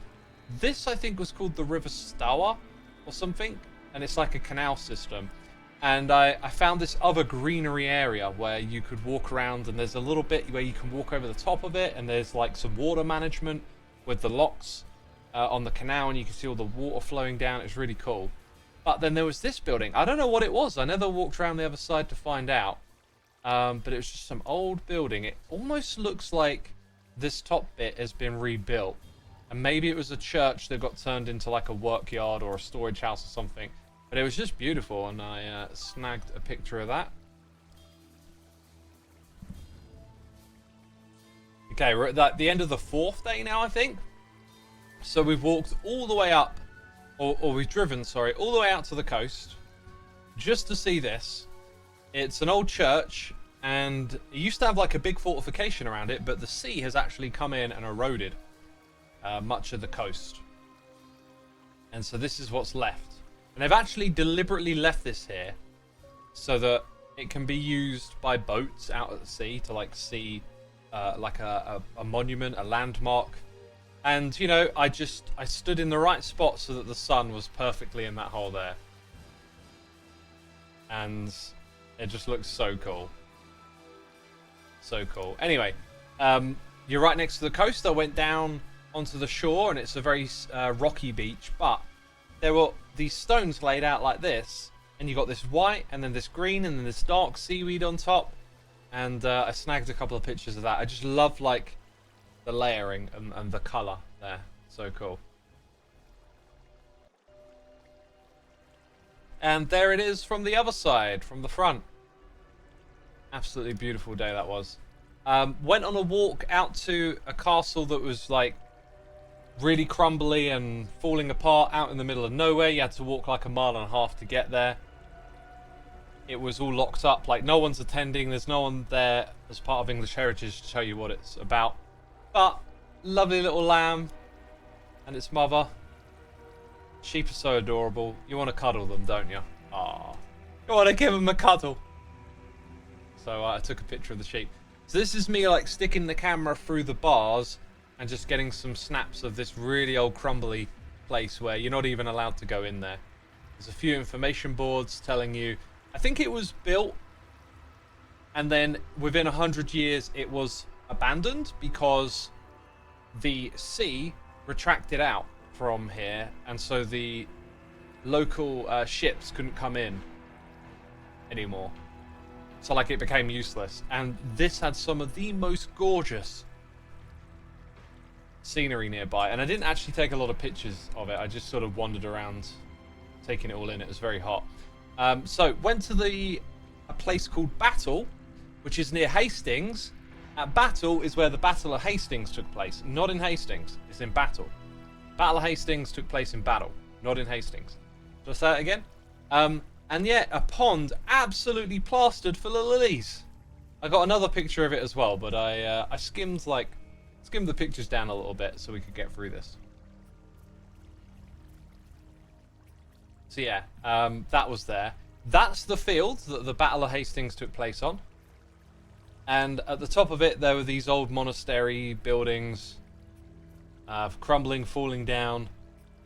This, I think, was called the River Stour or something, and it's like a canal system. And I found this other greenery area where you could walk around, and there's a little bit where you can walk over the top of it, and there's like some water management with the locks on the canal, and you can see all the water flowing down. It's really cool. But then there was this building. I don't know what it was. I never walked around the other side to find out. But it was just some old building. It almost looks like this top bit has been rebuilt, and maybe it was a church that got turned into like a work yard or a storage house or something. But it was just beautiful, and I snagged a picture of that. Okay, we're at the end of the 4th day now, I think. So we've walked all the way up, or we've driven, sorry, all the way out to the coast, just to see this. It's an old church, and it used to have like a big fortification around it, but the sea has actually come in and eroded much of the coast. And so this is what's left. And they've actually deliberately left this here so that it can be used by boats out at the sea to like see like a monument, a landmark. And, you know, I stood in the right spot so that the sun was perfectly in that hole there. And it just looks so cool. So cool. Anyway, you're right next to the coast. I went down onto the shore, and it's a very rocky beach, but there were these stones laid out like this, and you got this white, and then this green, and then this dark seaweed on top. And I snagged a couple of pictures of that. I just love like the layering and the color there. So cool. And there it is from the other side, from the front. Absolutely beautiful day that was. Went on a walk out to a castle that was like really crumbly and falling apart out in the middle of nowhere. You had to walk like 1.5 miles to get there. It was all locked up, like no one's attending, there's no one there as part of English Heritage to tell you what it's about. But lovely little lamb and its mother. Sheep are so adorable. You want to cuddle them, don't you? Aww. You want to give them a cuddle. So I took a picture of the sheep. So this is me like sticking the camera through the bars and just getting some snaps of this really old crumbly place where you're not even allowed to go in there. There's a few information boards telling you, I think it was built and then within 100 years it was abandoned because the sea retracted out from here, and so the local ships couldn't come in anymore. So like it became useless, and this had some of the most gorgeous scenery nearby, and I didn't actually take a lot of pictures of it. I just sort of wandered around taking it all in. It was very hot. So went to a place called Battle, which is near Hastings. At Battle is where the Battle of Hastings took place. Not in Hastings, it's in Battle. Battle of Hastings took place in Battle, not in Hastings. Shall I say it again? And yet a pond absolutely plastered full of lilies. I got another picture of it as well, but I skimmed the pictures down a little bit so we could get through this. So yeah, that was there. That's the field that the Battle of Hastings took place on. And at the top of it, there were these old monastery buildings, crumbling, falling down,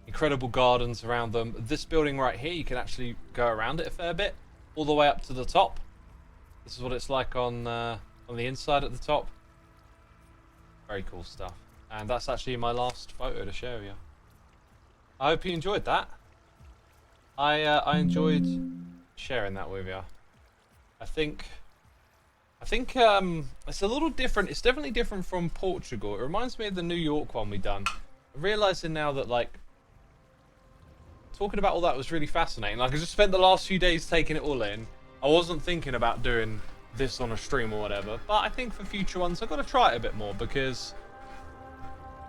incredible gardens around them. This building right here, you can actually go around it a fair bit, all the way up to the top. This is what it's like on the inside at the top. Very cool stuff. And that's actually my last photo to share with you. I hope you enjoyed that. I enjoyed sharing that with you. I think it's a little different. It's definitely different from Portugal. It reminds me of the New York one we done. I'm realizing now that like talking about all that was really fascinating. Like I just spent the last few days taking it all in. I wasn't thinking about doing this on a stream or whatever, but I think for future ones I've got to try it a bit more because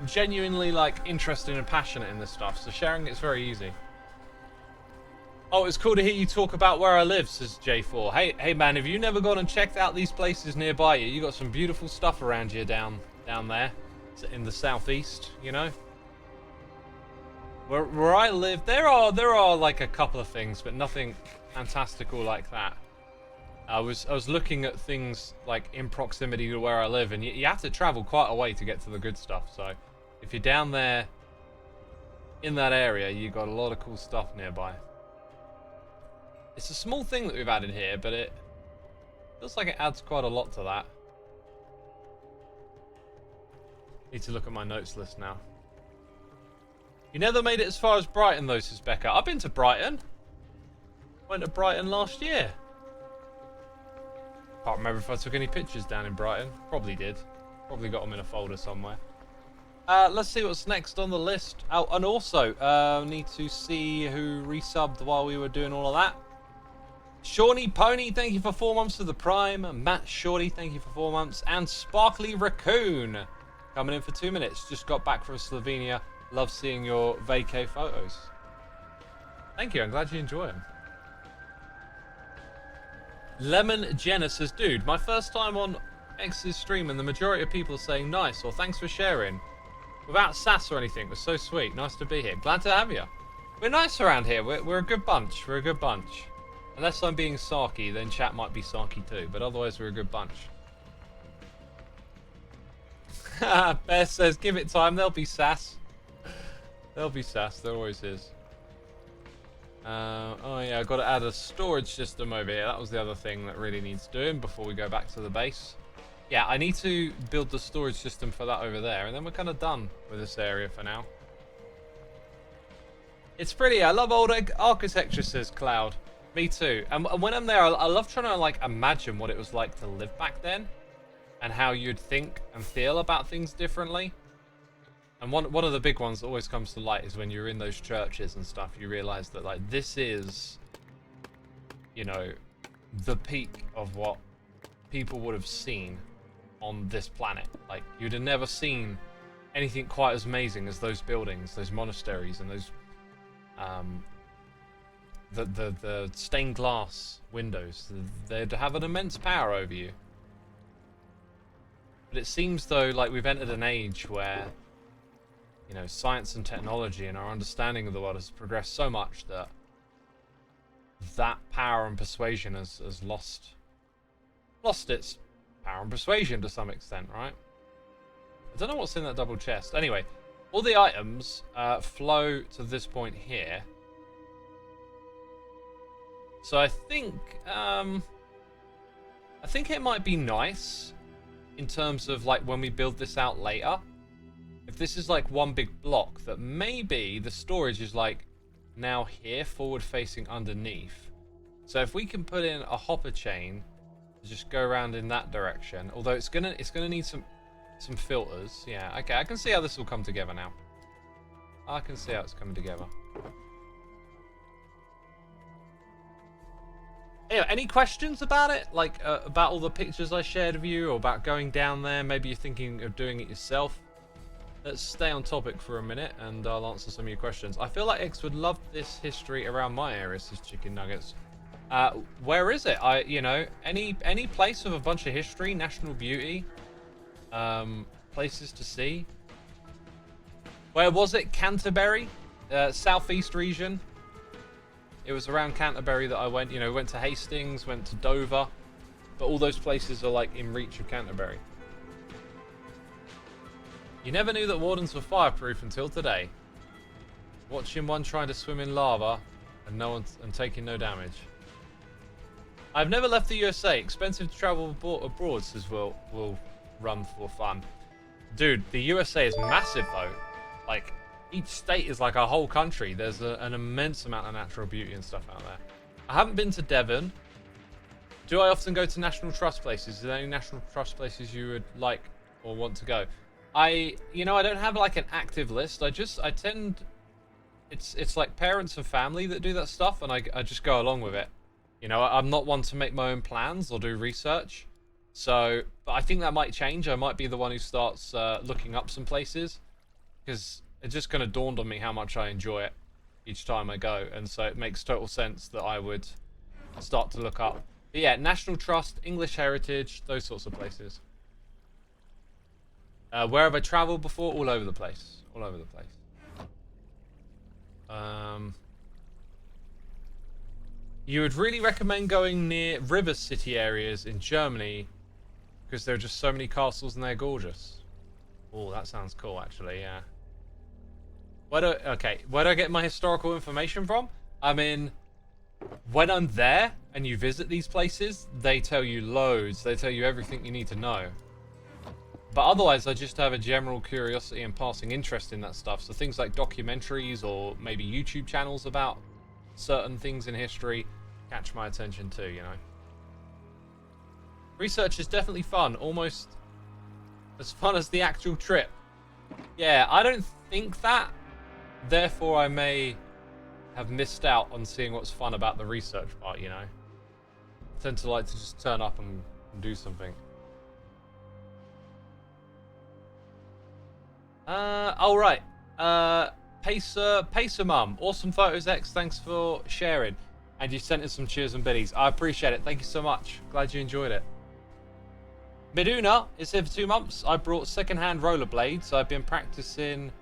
I'm genuinely like interested and passionate in this stuff. So sharing it's very easy. Oh, it's cool to hear you talk about where I live, says J4. Hey man, have you never gone and checked out these places nearby you? You got some beautiful stuff around you down there in the southeast, you know? Where I live, there are like a couple of things, but nothing fantastical like that. I was looking at things like in proximity to where I live, and you have to travel quite a way to get to the good stuff. So if you're down there in that area, you got a lot of cool stuff nearby. It's a small thing that we've added here, but it feels like it adds quite a lot to that. Need to look at my notes list now. You never made it as far as Brighton though, says Becca. I've been to Brighton. Went to Brighton last year. Can't remember if I took any pictures down in Brighton. Probably did. Probably got them in a folder somewhere. Let's see what's next on the list. Oh, and also, need to see who resubbed while we were doing all of that. Shawnee Pony, thank you for 4 months of the Prime. Matt Shorty, thank you for 4 months. And Sparkly Raccoon, coming in for 2 minutes. Just got back from Slovenia. Love seeing your vacay photos. Thank you, I'm glad you enjoy them. Lemon Jenna says, dude, my first time on X's stream and the majority of people saying nice or thanks for sharing. Without sass or anything, it was so sweet. Nice to be here. Glad to have you. We're nice around here. We're a good bunch. We're a good bunch. Unless I'm being sarky, then chat might be sarky too. But otherwise, we're a good bunch. Bear says, give it time. There'll be sass. There'll be sass. There always is. Oh yeah, I've got to add a storage system over here. That was the other thing that really needs doing before we go back to the base. Yeah, I need to build the storage system for that over there, and then we're kind of done with this area for now. It's pretty. I love old architecture, says Cloud. Me too. And when I'm there, I love trying to like imagine what it was like to live back then, and how you'd think and feel about things differently. And one of the big ones that always comes to light is when you're in those churches and stuff, you realize that like this is, you know, the peak of what people would have seen on this planet. Like you'd have never seen anything quite as amazing as those buildings, those monasteries, and those the stained glass windows. They'd have an immense power over you. But it seems though like we've entered an age where, you know, science and technology and our understanding of the world has progressed so much that that power and persuasion has lost its power and persuasion to some extent, right? I don't know what's in that double chest. Anyway, all the items flow to this point here. So I think it might be nice in terms of like when we build this out later. If this is like one big block, that maybe the storage is like now here, forward facing underneath. So if we can put in a hopper chain to just go around in that direction, although it's gonna need some filters. Yeah, okay, I can see how this will come together now. I can see how it's coming together. Anyway, any questions about it? Like about all the pictures I shared of you, or about going down there? Maybe you're thinking of doing it yourself. Let's stay on topic for a minute and I'll answer some of your questions. I feel like X would love this history around my area, says Chicken Nuggets. Where is it? You know, any place with a bunch of history, national beauty, places to see. Where was it? Canterbury, southeast region. It was around Canterbury that I went. You know, went to Hastings, went to Dover, but all those places are like in reach of Canterbury. You never knew that wardens were fireproof until today. Watching one trying to swim in lava and taking no damage. I've never left the USA. Expensive to travel abroad, says we'll run for fun. Dude, the USA is massive though. Like each state is like a whole country. There's an immense amount of natural beauty and stuff out there. I haven't been to Devon. Do I often go to National Trust places? Is there any National Trust places you would like or want to go? I don't have like an active list. I tend, it's like parents and family that do that stuff, and I just go along with it. You know, I'm not one to make my own plans or do research. So, but I think that might change. I might be the one who starts looking up some places, because it just kind of dawned on me how much I enjoy it each time I go, and so it makes total sense that I would start to look up. But yeah, National Trust, English Heritage, those sorts of places. Where have I traveled before? All over the place. All over the place. You would really recommend going near river city areas in Germany because there are just so many castles and they're gorgeous. Oh, that sounds cool, actually. Yeah. Where do I get my historical information from? I mean, when I'm there and you visit these places, they tell you loads. They tell you everything you need to know. But otherwise, I just have a general curiosity and passing interest in that stuff. So things like documentaries or maybe YouTube channels about certain things in history catch my attention too, you know. Research is definitely fun, almost as fun as the actual trip. Yeah, I don't think that. Therefore, I may have missed out on seeing what's fun about the research part, you know? I tend to like to just turn up and do something. Oh, right. Pacer Mum. Awesome photos, X. Thanks for sharing. And you sent us some cheers and biddies. I appreciate it. Thank you so much. Glad you enjoyed it. Miduna is here for 2 months. I brought second-hand rollerblades. I've been practicing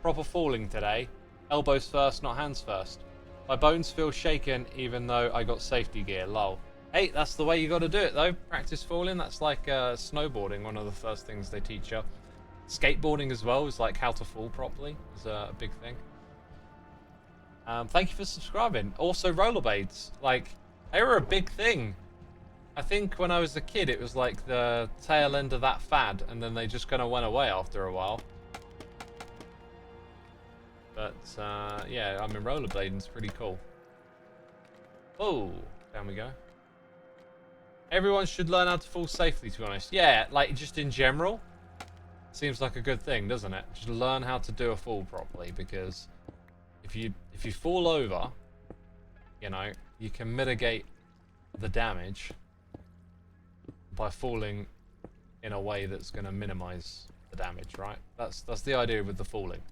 proper falling today. Elbows first, not hands first. My bones feel shaken even though I got safety gear. Lol. Hey, that's the way you got to do it though. Practice falling. That's like snowboarding. One of the first things they teach you. Skateboarding as well is like how to fall properly. Is a big thing. Thank you for subscribing. Also rollerblades. Like, they were a big thing. I think when I was a kid it was like the tail end of that fad and then they just kind of went away after a while. But, yeah, I mean, rollerblading's pretty cool. Oh, down we go. Everyone should learn how to fall safely, to be honest. Yeah, like, just in general. Seems like a good thing, doesn't it? Just learn how to do a fall properly, because if you fall over, you know, you can mitigate the damage by falling in a way that's going to minimize the damage, right? That's the idea with the falling.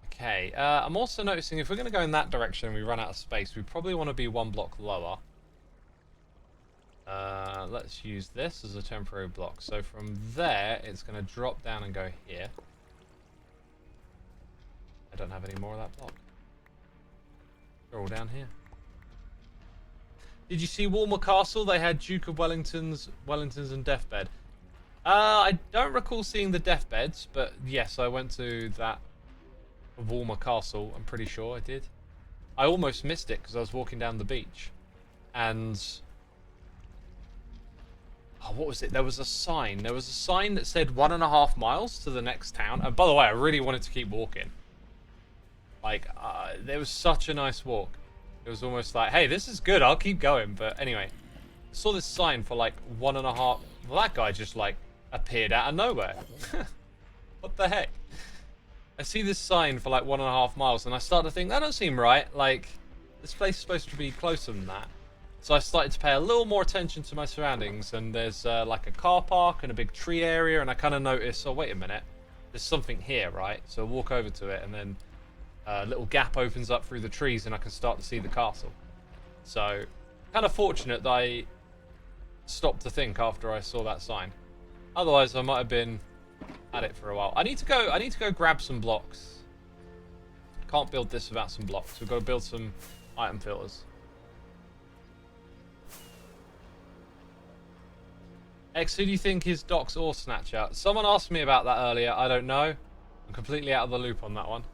Okay, I'm also noticing if we're going to go in that direction and we run out of space, we probably want to be 1 block lower. Let's use this as a temporary block. So from there, it's going to drop down and go here. I don't have any more of that block. They're all down here. Did you see Walmer Castle? They had Duke of Wellingtons and Deathbed. I don't recall seeing the Deathbeds, but yes, I went to that Walmer Castle. I'm pretty sure I did. I almost missed it because I was walking down the beach. And... oh, what was it? There was a sign. There was a sign that said 1.5 miles to the next town. And by the way, I really wanted to keep walking. Like, there was such a nice walk. It was almost like, hey, this is good. I'll keep going. But anyway, I saw this sign for like 1.5... well, that guy just like appeared out of nowhere. What the heck? I see this sign for like 1.5 miles and I start to think, that don't seem right. Like, this place is supposed to be closer than that. So I started to pay a little more attention to my surroundings, and there's like a car park and a big tree area, and I kind of noticed, oh, wait a minute, there's something here, right? So I walk over to it, and then a little gap opens up through the trees, and I can start to see the castle. So, kind of fortunate that I stopped to think after I saw that sign. Otherwise, I might have been at it for a while. I need to go grab some blocks. Can't build this without some blocks. We've got to build some item filters. X, who do you think is Docs or Snatcher? Someone asked me about that earlier. I don't know. I'm completely out of the loop on that one.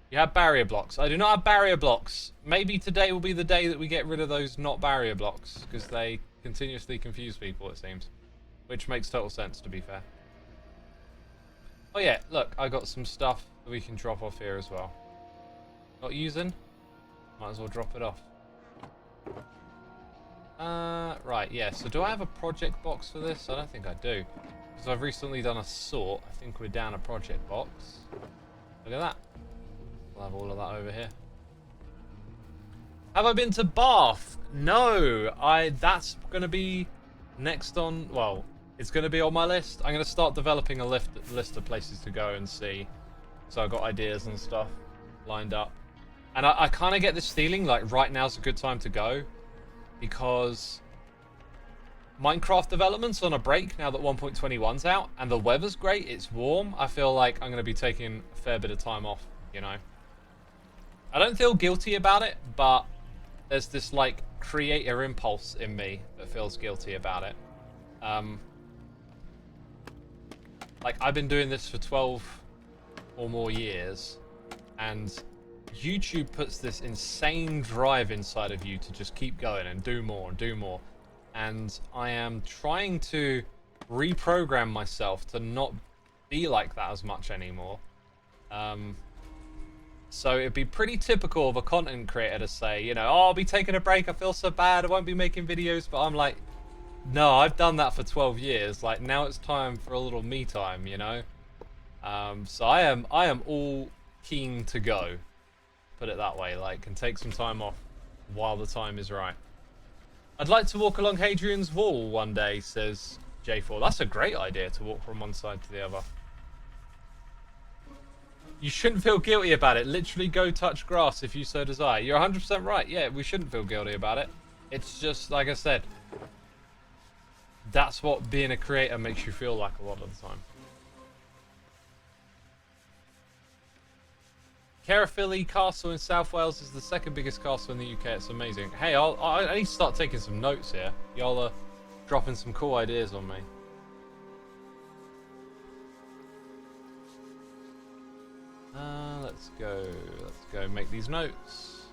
You have barrier blocks. I do not have barrier blocks. Maybe today will be the day that we get rid of those not barrier blocks, because they continuously confuse people, it seems. Which makes total sense, to be fair. Oh yeah, look, I got some stuff that we can drop off here as well. Not using? Might as well drop it off. Right, yeah, so do I have a project box for this? I don't think I do. Because I've recently done a sort. I think we're down a project box. Look at that. We'll have all of that over here. Have I been to Bath? No. That's going to be next on... well, it's going to be on my list. I'm going to start developing a list of places to go and see. So I've got ideas and stuff lined up. And I kind of get this feeling like right now's a good time to go. Because Minecraft development's on a break now that 1.21's out, and the weather's great, it's warm. I feel like I'm going to be taking a fair bit of time off, you know. I don't feel guilty about it, but there's this, like, creator impulse in me that feels guilty about it. Like, I've been doing this for 12 or more years, and YouTube puts this insane drive inside of you to just keep going and do more and do more. And I am trying to reprogram myself to not be like that as much anymore. So it'd be pretty typical of a content creator to say, you know, oh, I'll be taking a break, I feel so bad, I won't be making videos. But I'm like, No, I've done that for 12 years. Like, now it's time for a little me time, you know? So I am all keen to go. Put it that way, like, and take some time off while the time is right. I'd like to walk along Hadrian's Wall one day, says J4. That's a great idea, to walk from one side to the other. You shouldn't feel guilty about it. Literally go touch grass if you so desire. You're 100% right. Yeah, we shouldn't feel guilty about it. It's just, like I said, that's what being a creator makes you feel like a lot of the time. Caerphilly Castle in South Wales is the second biggest castle in the UK. It's amazing. Hey, I need to start taking some notes here. Y'all are dropping some cool ideas on me. Let's go. Let's go make these notes.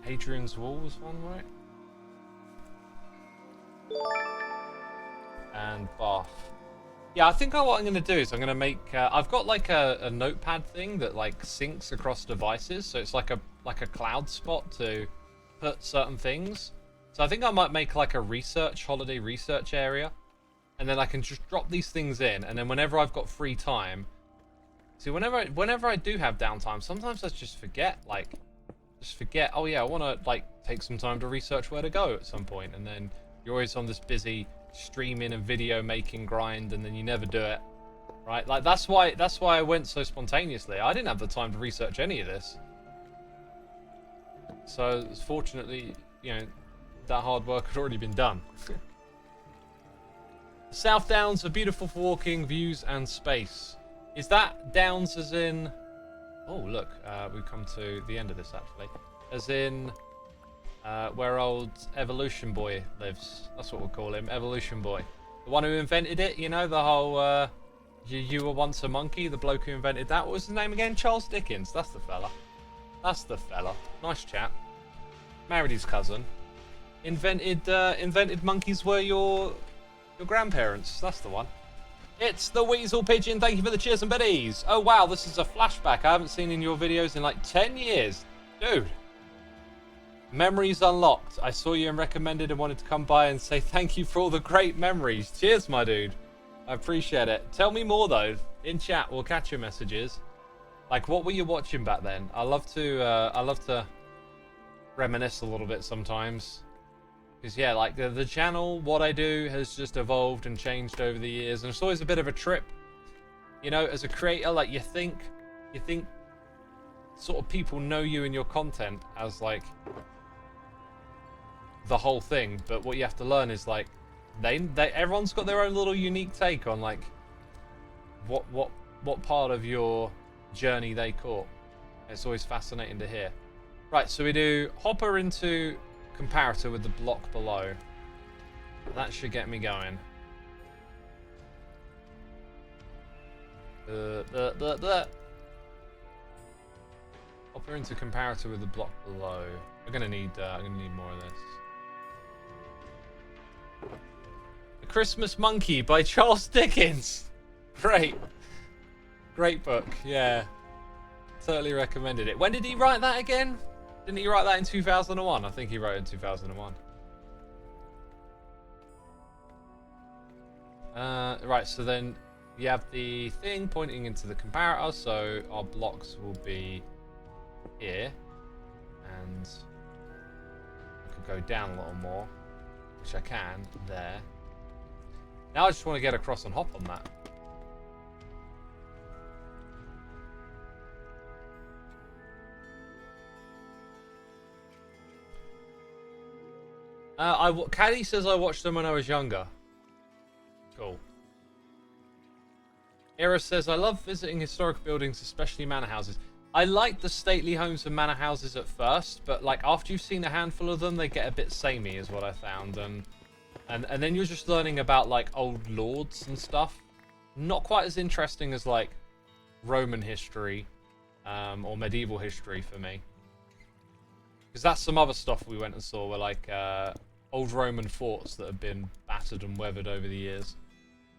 Hadrian's Wall was one, right? And Bath. Yeah, I think what I'm going to do is I'm going to make... I've got like a notepad thing that like syncs across devices. So it's like a cloud spot to put certain things. So I think I might make like a holiday research area. And then I can just drop these things in. And then whenever I've got free time... See, whenever I do have downtime, sometimes I just forget, oh yeah, I want to like take some time to research where to go at some point. And then you're always on this busy streaming and video making grind, and then you never do it, right? Like that's why I went so spontaneously. I didn't have the time to research any of this, so fortunately, you know, that hard work had already been done. The South Downs are beautiful for walking, views and space. Is that Downs as in... Oh look, we've come to the end of this actually, as in where old Evolution Boy lives. That's what we'll call him, Evolution Boy. The one who invented it, you know, the whole you were once a monkey, the bloke who invented that. What was his name again? Charles Dickens. That's the fella. That's the fella. Nice chap. Married his cousin. Invented monkeys were your grandparents. That's the one. It's the Weasel Pigeon. Thank you for the cheers and biddies. Oh wow, this is a flashback I haven't seen in your videos in like 10 years. Dude. Memories unlocked. I saw you and recommended and wanted to come by and say thank you for all the great memories. Cheers, my dude. I appreciate it. Tell me more though. In chat, we'll catch your messages. Like, what were you watching back then? I love to reminisce a little bit sometimes. Because yeah, like the channel, what I do has just evolved and changed over the years, and it's always a bit of a trip. You know, as a creator, like you think sort of people know you and your content as like the whole thing, but what you have to learn is like everyone's got their own little unique take on like what part of your journey they caught. It's always fascinating to hear. Right, so we do hopper into comparator with the block below. That should get me going. Hopper into comparator with the block below. I'm gonna need more of this. The Christmas Monkey by Charles Dickens. Great. Great book, yeah. Totally recommended it. When did he write that again? Didn't he write that in 2001? I think he wrote it in 2001. Right, so then you have the thing pointing into the comparator, so our blocks will be here. And I could go down a little more, which I can, there. Now I just want to get across and hop on that. Caddy says I watched them when I was younger. Cool. Era says I love visiting historic buildings, especially manor houses. I like the stately homes and manor houses at first, but like after you've seen a handful of them, they get a bit samey, is what I found, and then you're just learning about like old lords and stuff. Not quite as interesting as like Roman history or medieval history for me. Because that's some other stuff we went and saw, were like old Roman forts that have been battered and weathered over the years.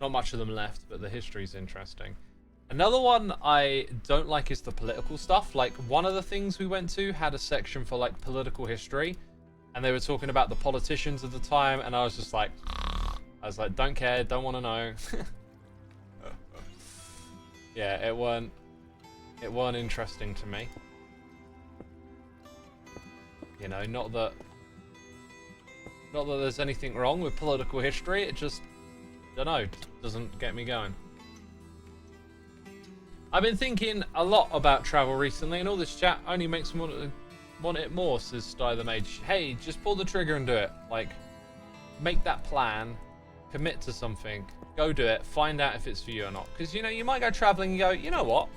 Not much of them left, but the history's interesting. Another one I don't like is the political stuff. Like, one of the things we went to had a section for, like, political history. And they were talking about the politicians of the time. And I was just like, don't care, don't want to know. Yeah, it weren't interesting to me. You know, not that there's anything wrong with political history. It just, don't know, doesn't get me going. I've been thinking a lot about travel recently, and all this chat only makes me want it more, says Sty the Mage. Hey, just pull the trigger and do it. Like, make that plan, commit to something, go do it, find out if it's for you or not. Because, you know, you might go traveling and go, you know what?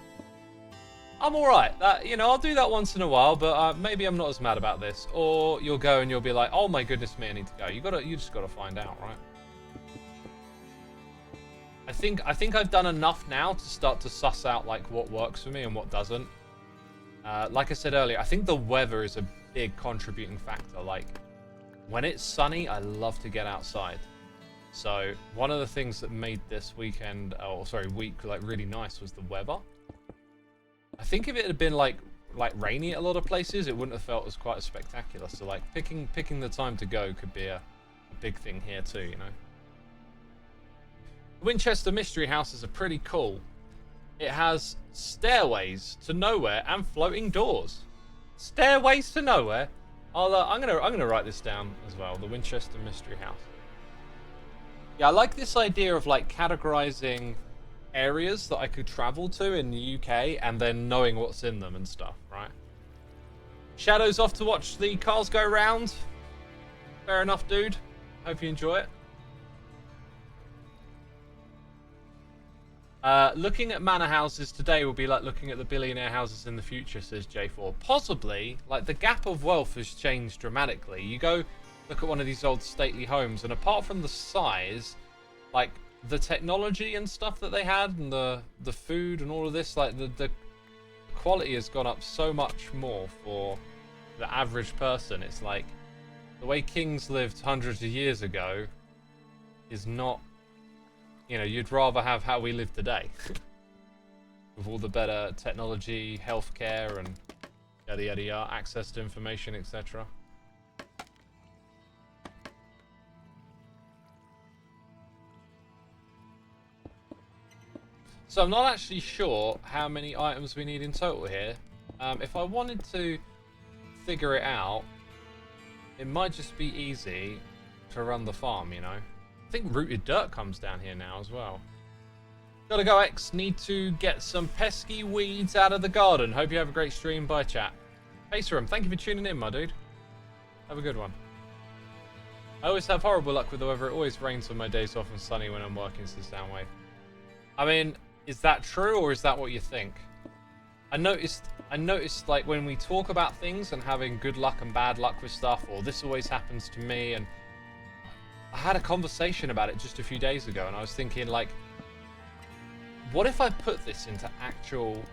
I'm alright. That, you know, I'll do that once in a while, but maybe I'm not as mad about this. Or you'll go and you'll be like, oh my goodness me, I need to go. You just gotta find out, right? I think I've done enough now to start to suss out like what works for me and what doesn't. Like I said earlier, I think the weather is a big contributing factor. Like, when it's sunny, I love to get outside. So one of the things that made this week like really nice was the weather. I think if it had been like rainy at a lot of places, it wouldn't have felt as quite as spectacular. So like picking the time to go could be a big thing here too, you know. Winchester Mystery Houses are pretty cool. It has stairways to nowhere and floating doors. Stairways to nowhere. I'm gonna write this down as well. The Winchester Mystery House. Yeah, I like this idea of like categorizing areas that I could travel to in the UK and then knowing what's in them and stuff, right? Shadow's off to watch the cars go round. Fair enough, dude. Hope you enjoy it. Looking at manor houses today will be like looking at the billionaire houses in the future, says J4. Possibly, like the gap of wealth has changed dramatically. You go look at one of these old stately homes, and apart from the size, like the technology and stuff that they had, and the food and all of this, like the quality has gone up so much more for the average person. It's like the way kings lived hundreds of years ago is not. You know, you'd rather have how we live today. With all the better technology, healthcare, and yada yada yada, access to information, etc. So I'm not actually sure how many items we need in total here. If I wanted to figure it out, it might just be easy to run the farm, you know. I think rooted dirt comes down here now as well. Gotta go, X. Need to get some pesky weeds out of the garden. Hope you have a great stream. Bye, chat. Pacerum, thank you for tuning in, my dude. Have a good one. I always have horrible luck with the weather. It always rains on my days off and sunny when I'm working, says Soundwave. I mean, is that true or is that what you think? I noticed like when we talk about things and having good luck and bad luck with stuff, or this always happens to me, and I had a conversation about it just a few days ago, and I was thinking, like, what if I put this into actual,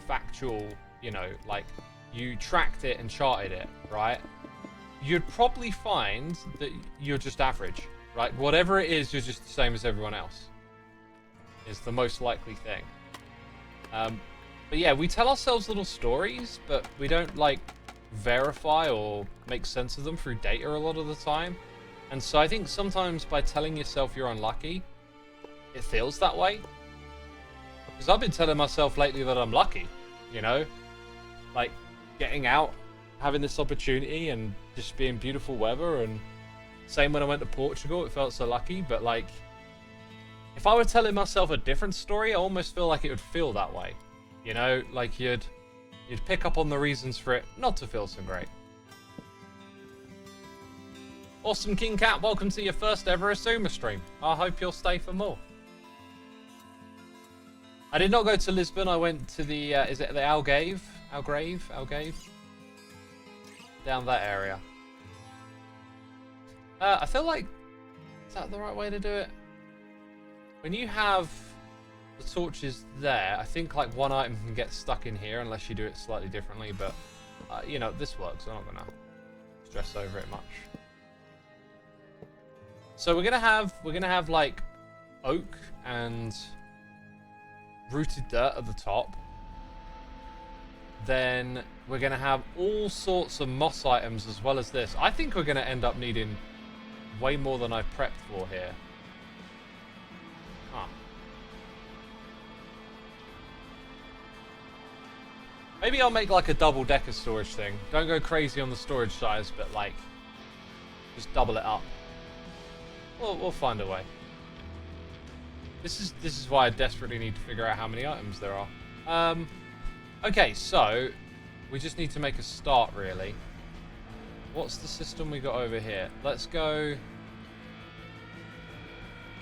factual, you know, like, you tracked it and charted it, right? You'd probably find that you're just average, right? Whatever it is, you're just the same as everyone else. Is the most likely thing. But yeah, we tell ourselves little stories, but we don't, like, verify or make sense of them through data a lot of the time. And so I think sometimes by telling yourself you're unlucky, it feels that way. Because I've been telling myself lately that I'm lucky, you know? Like, getting out, having this opportunity, and just being beautiful weather, and same when I went to Portugal, it felt so lucky, but like, if I were telling myself a different story, I almost feel like it would feel that way. You know, like you'd pick up on the reasons for it not to feel so great. Awesome King Cat, welcome to your first ever Xisuma stream. I hope you'll stay for more. I did not go to Lisbon. I went to the, is it the Algarve? Down that area. I feel like, is that the right way to do it? When you have the torches there, I think like one item can get stuck in here unless you do it slightly differently, but you know, this works. I'm not gonna stress over it much. So we're gonna have like oak and rooted dirt at the top. Then we're going to have all sorts of moss items as well as this. I think we're going to end up needing way more than I prepped for here. Huh. Maybe I'll make like a double-decker storage thing. Don't go crazy on the storage size, but like, just double it up. We'll find a way. This is why I desperately need to figure out how many items there are. Okay, so we just need to make a start, really. What's the system we got over here? Let's go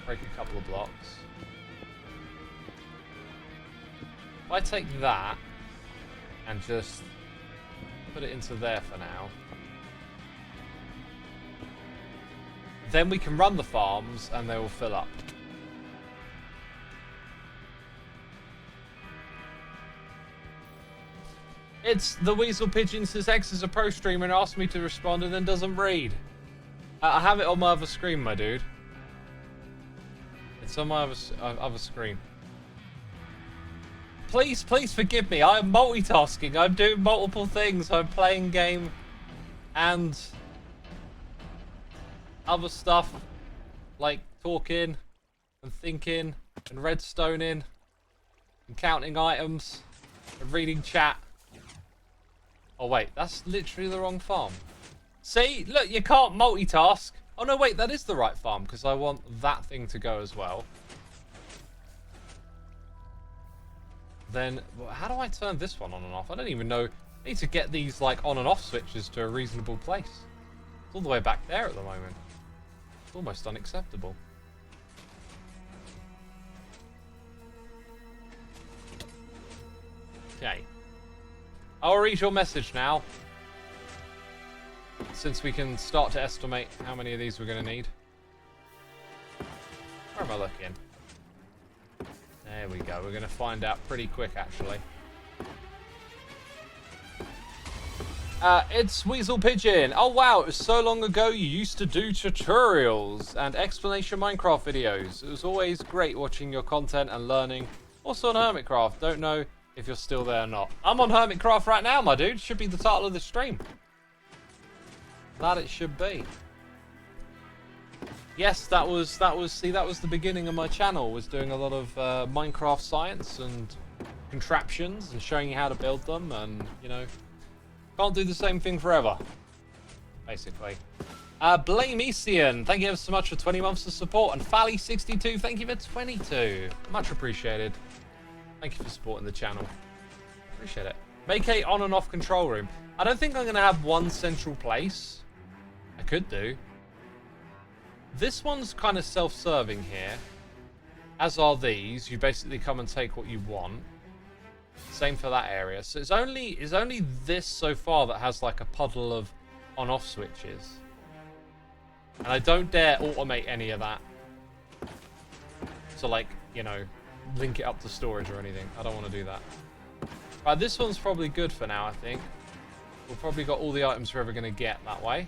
break a couple of blocks. If I take that and just put it into there for now, then we can run the farms and they will fill up. It's the Weasel Pigeon says X is a pro streamer and asked me to respond and then doesn't read. I have it on my other screen, my dude. It's on my other screen. Please forgive me. I am multitasking. I'm doing multiple things. I'm playing game and other stuff like talking and thinking and redstoning and counting items and reading chat. Oh wait, that's literally the wrong farm. See, look, you can't multitask. Oh no, wait, that is the right farm because I want that thing to go as well. Then, how do I turn this one on and off? I don't even know. I need to get these like on and off switches to a reasonable place. It's all the way back there at the moment. It's almost unacceptable. Okay. I'll read your message now. Since we can start to estimate how many of these we're going to need. Where am I looking? There we go. We're going to find out pretty quick, actually. It's Weasel Pigeon. Oh, wow. It was so long ago you used to do tutorials and explanation Minecraft videos. It was always great watching your content and learning. Also on Hermitcraft. Don't know if you're still there or not. I'm on Hermitcraft right now, my dude. Should be the title of the stream. That it should be. Yes, that was the beginning of my channel, was doing a lot of Minecraft science and contraptions and showing you how to build them, and you know, can't do the same thing forever, basically. Blamesian, thank you ever so much for 20 months of support, and Fally62, thank you for 22. Much appreciated. Thank you for supporting the channel. Appreciate it. Make a on and off control room. I don't think I'm going to have one central place. I could do. This one's kind of self-serving here. As are these. You basically come and take what you want. Same for that area. So it's only this so far that has like a puddle of on-off switches. And I don't dare automate any of that. So like, you know, link it up to storage or anything. I don't want to do that. Right, this one's probably good for now, I think. We've probably got all the items we're ever going to get that way.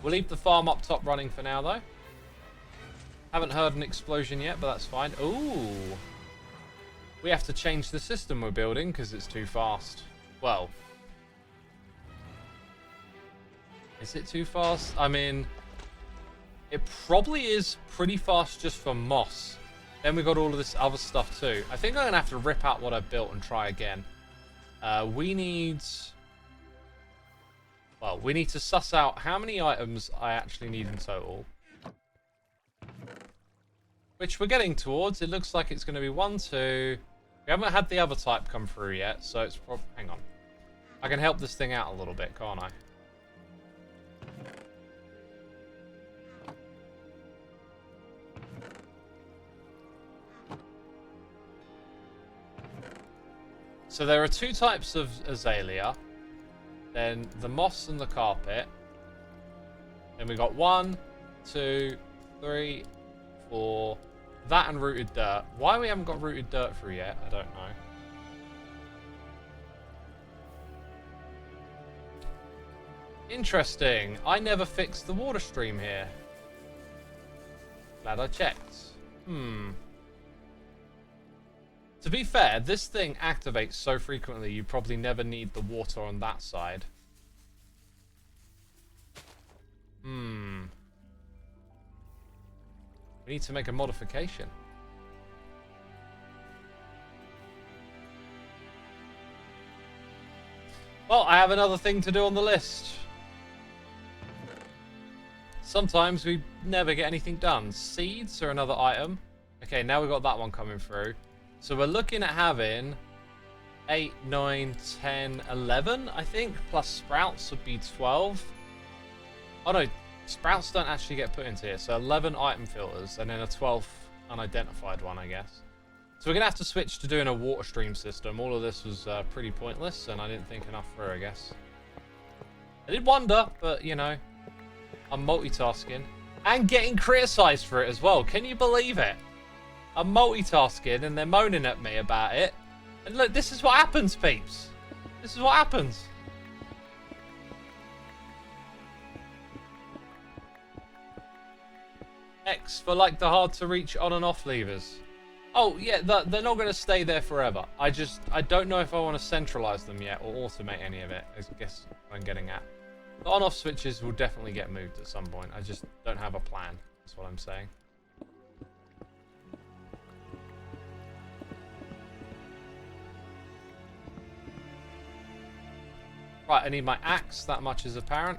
We'll leave the farm up top running for now, though. Haven't heard an explosion yet, but that's fine. Ooh. We have to change the system we're building because it's too fast. Well. Is it too fast? I mean, it probably is pretty fast just for moss. Then we got all of this other stuff too. I think I'm going to have to rip out what I built and try again. We need to suss out how many items I actually need in total. Which we're getting towards. It looks like it's going to be 1, 2. We haven't had the other type come through yet, so it's probably... Hang on. I can help this thing out a little bit, can't I? So there are 2 types of azalea. Then the moss and the carpet. Then we got 1, 2, 3, 4. That and rooted dirt. Why we haven't got rooted dirt through yet, I don't know. Interesting. I never fixed the water stream here. Glad I checked. To be fair, this thing activates so frequently you probably never need the water on that side. We need to make a modification. Well, I have another thing to do on the list. Sometimes we never get anything done. Seeds are another item. Okay, now we've got that one coming through. So we're looking at having 8, 9, 10, 11, I think. Plus sprouts would be 12. Oh no, sprouts don't actually get put into here. So 11 item filters and then a 12th unidentified one, I guess. So we're going to have to switch to doing a water stream system. All of this was pretty pointless and I didn't think enough through, I guess. I did wonder, but you know, I'm multitasking. And getting criticised for it as well. Can you believe it? I'm multitasking and they're moaning at me about it. And look, this is what happens, peeps. This is what happens. X for like the hard to reach on and off levers. Oh yeah, they're not going to stay there forever. I don't know if I want to centralize them yet or automate any of it. I guess what I'm getting at. The on-off switches will definitely get moved at some point. I just don't have a plan. That's what I'm saying. Right, I need my axe. That much is apparent.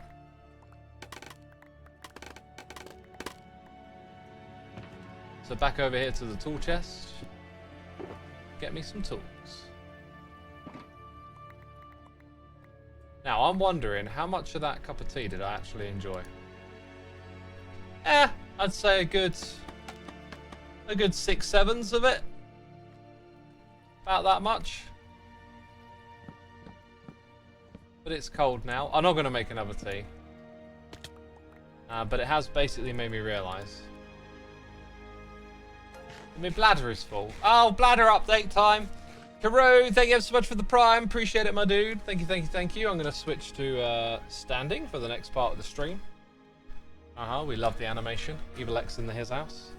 So back over here to the tool chest. Get me some tools. Now, I'm wondering, how much of that cup of tea did I actually enjoy? I'd say a good 6/7 of it. About that much. But it's cold now. I'm not going to make another tea. But it has basically made me realise. My bladder is full. Oh, bladder update time. Karoo, thank you so much for the prime. Appreciate it, my dude. Thank you, thank you, thank you. I'm going to switch to standing for the next part of the stream. We love the animation. Evil X in his house.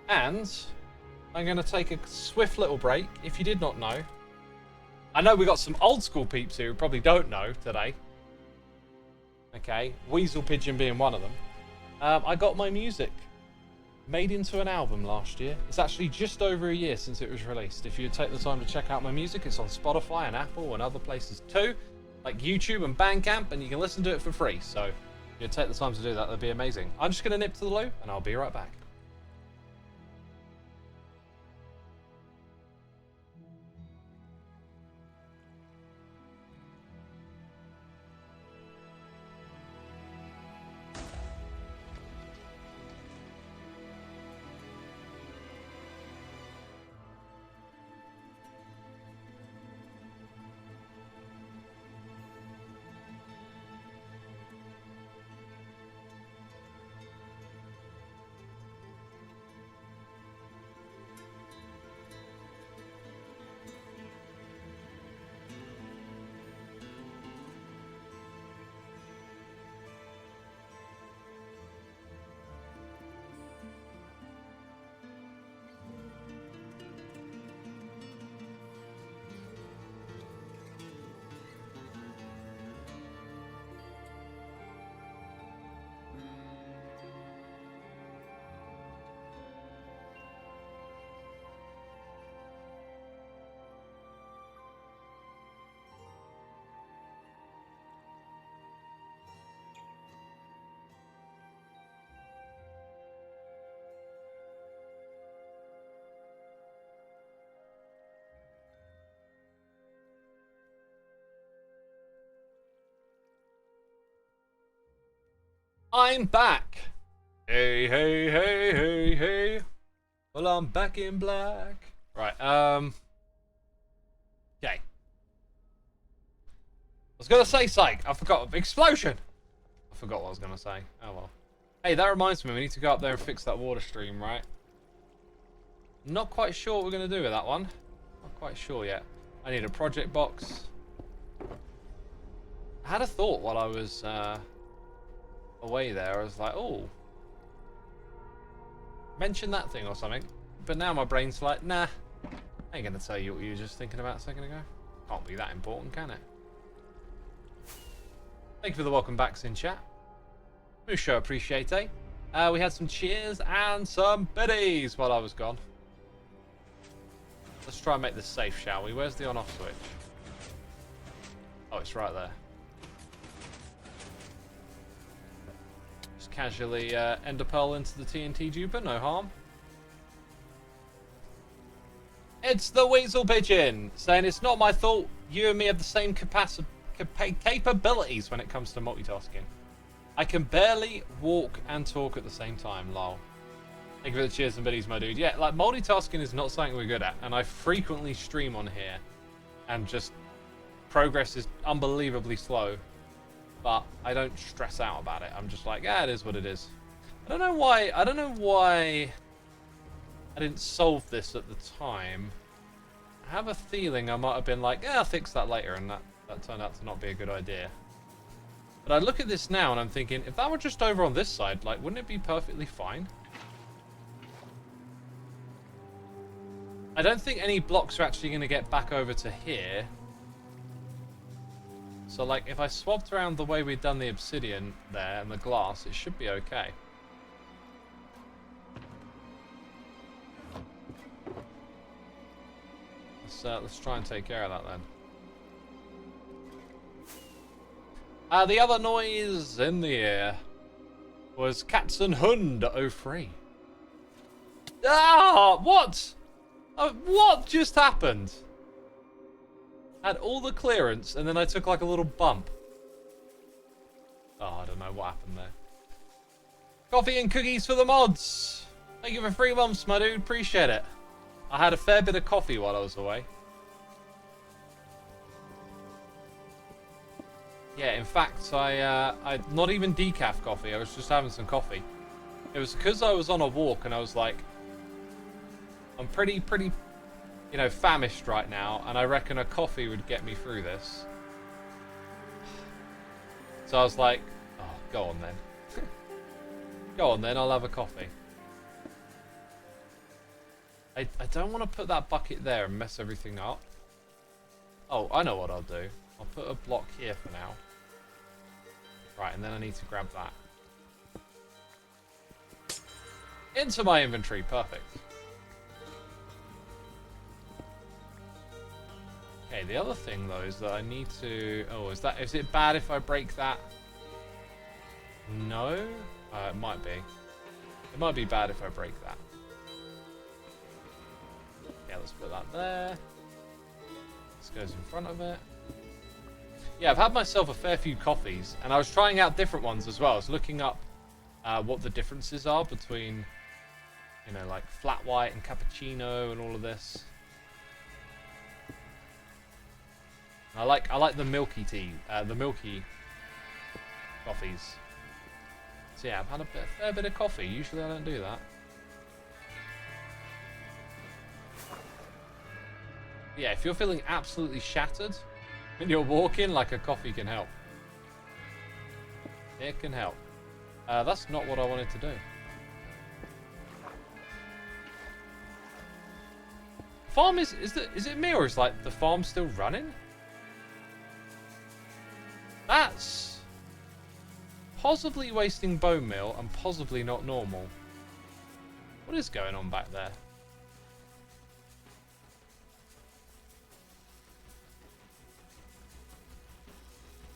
And I'm going to take a swift little break. If you did not know, I know we got some old school peeps here who probably don't know today. Okay, Weasel Pigeon being one of them. I got my music made into an album last year. It's actually just over a year since it was released. If you take the time to check out my music, it's on Spotify and Apple and other places too, like YouTube and Bandcamp, and you can listen to it for free. So if you take the time to do that, that'd be amazing. I'm just going to nip to the loo, and I'll be right back. I'm back. Hey, hey, hey, hey, hey. Well, I'm back in black. Right, okay. I was gonna say psych. I forgot. Explosion. I forgot what I was gonna say. Oh well. Hey, that reminds me. We need to go up there and fix that water stream, right? Not quite sure what we're gonna do with that one. Not quite sure yet. I need a project box. I had a thought while I was away there. I was like, oh, mention that thing or something. But now my brain's like, nah, I ain't gonna tell you what you were just thinking about a second ago. Can't be that important, can it? Thank you for the welcome backs in chat. Musho, appreciate it. We had some cheers and some biddies while I was gone. Let's try and make this safe, shall we? Where's the on-off switch? Oh, it's right there. Just casually ender pearl into the TNT duper, no harm. It's the Weasel Pigeon, saying it's not my fault. You and me have the same capabilities when it comes to multitasking. I can barely walk and talk at the same time, lol. Thank you for the cheers and biddies, my dude. Yeah, like, multitasking is not something we're good at, and I frequently stream on here, and just progress is unbelievably slow, but I don't stress out about it. I'm just like, yeah, it is what it is. I don't know why I didn't solve this at the time. I have a feeling I might have been like, yeah, I'll fix that later, and that turned out to not be a good idea. But I look at this now and I'm thinking, if that were just over on this side, like, wouldn't it be perfectly fine? I don't think any blocks are actually going to get back over to here. So, like, if I swapped around the way we'd done the obsidian there and the glass, it should be okay. Let's try and take care of that then. The other noise in the air was Cats and Hund 03. Ah, what? What just happened? Had all the clearance and then I took like a little bump. Oh, I don't know what happened there. Coffee and cookies for the mods. Thank you for 3 months, my dude. Appreciate it. I had a fair bit of coffee while I was away. Yeah, in fact, I not even decaf coffee. I was just having some coffee. It was because I was on a walk and I was like, I'm pretty, you know, famished right now, and I reckon a coffee would get me through this. So I was like, oh, go on then. Go on then, I'll have a coffee. I don't want to put that bucket there and mess everything up. Oh, I know what I'll do. I'll put a block here for now. Right, and then I need to grab that. Into my inventory, perfect. Okay, the other thing though is that I need to... Oh, is it bad if I break that? No? It might be. It might be bad if I break that. Yeah, let's put that there. This goes in front of it. Yeah, I've had myself a fair few coffees, and I was trying out different ones as well. I was looking up what the differences are between, you know, like flat white and cappuccino and all of this. I like the milky tea, the milky coffees. So yeah, I've had a fair bit of coffee. Usually I don't do that. Yeah, if you're feeling absolutely shattered when you're walking, like, a coffee can help. It can help. That's not what I wanted to do. Farm is it me, or is, like, the farm still running? That's possibly wasting bone meal and possibly not normal. What is going on back there?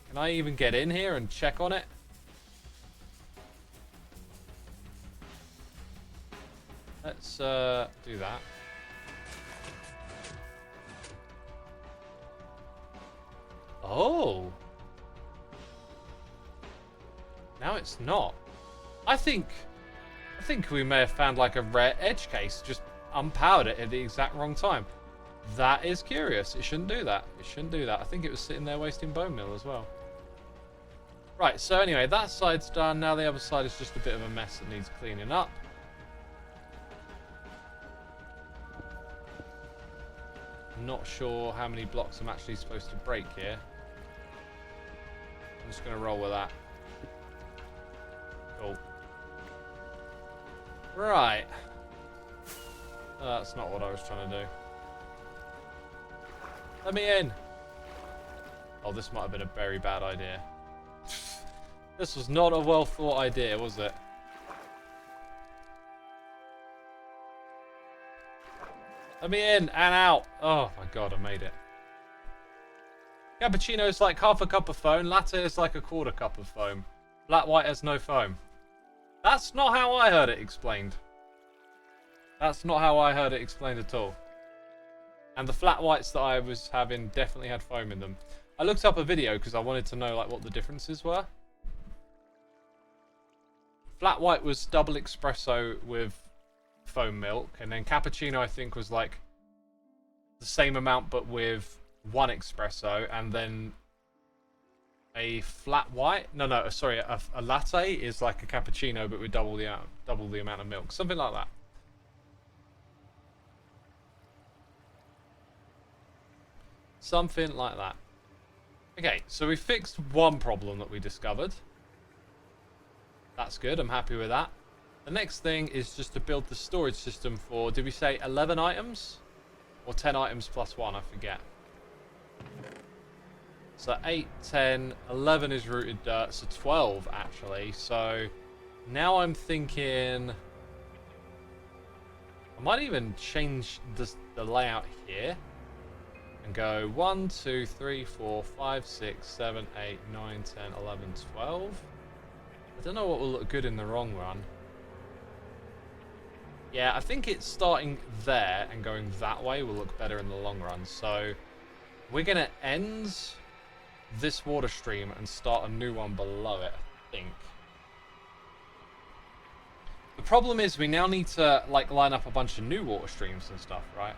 Can I even get in here and check on it? Let's do that. Oh. Now it's not. I think we may have found like a rare edge case, just unpowered it at the exact wrong time. That is curious. It shouldn't do that. It shouldn't do that. I think it was sitting there wasting bone meal as well. Right, so anyway, that side's done. Now the other side is just a bit of a mess that needs cleaning up. Not sure how many blocks I'm actually supposed to break here. I'm just going to roll with that. Cool. Right. That's not what I was trying to do. Let me in. Oh, this might have been a very bad idea. This was not a well thought idea, was it? Let me in and out. Oh my god, I made it. Cappuccino is like half a cup of foam. Latte is like a quarter cup of foam. Flat white has no foam. That's not how I heard it explained. That's not how I heard it explained at all. And the flat whites that I was having definitely had foam in them. I looked up a video because I wanted to know like what the differences were. Flat white was double espresso with foam milk, and then cappuccino I think was like the same amount but with one espresso, and then a flat white, sorry, a latte is like a cappuccino but with double the amount of milk, something like that. Something like that. Okay, so we fixed one problem that we discovered. That's good, I'm happy with that. The next thing is just to build the storage system for, did we say 11 items? Or 10 items plus 1, I forget. So 8, 10, 11 is rooted dirt, so 12 actually. So now I'm thinking I might even change the layout here and go 1, 2, 3, 4, 5, 6, 7, 8, 9, 10, 11, 12. I don't know what will look good in the long run. Yeah, I think it's starting there and going that way will look better in the long run. So we're going to end this water stream and start a new one below it, I think. The problem is we now need to like line up a bunch of new water streams and stuff, right?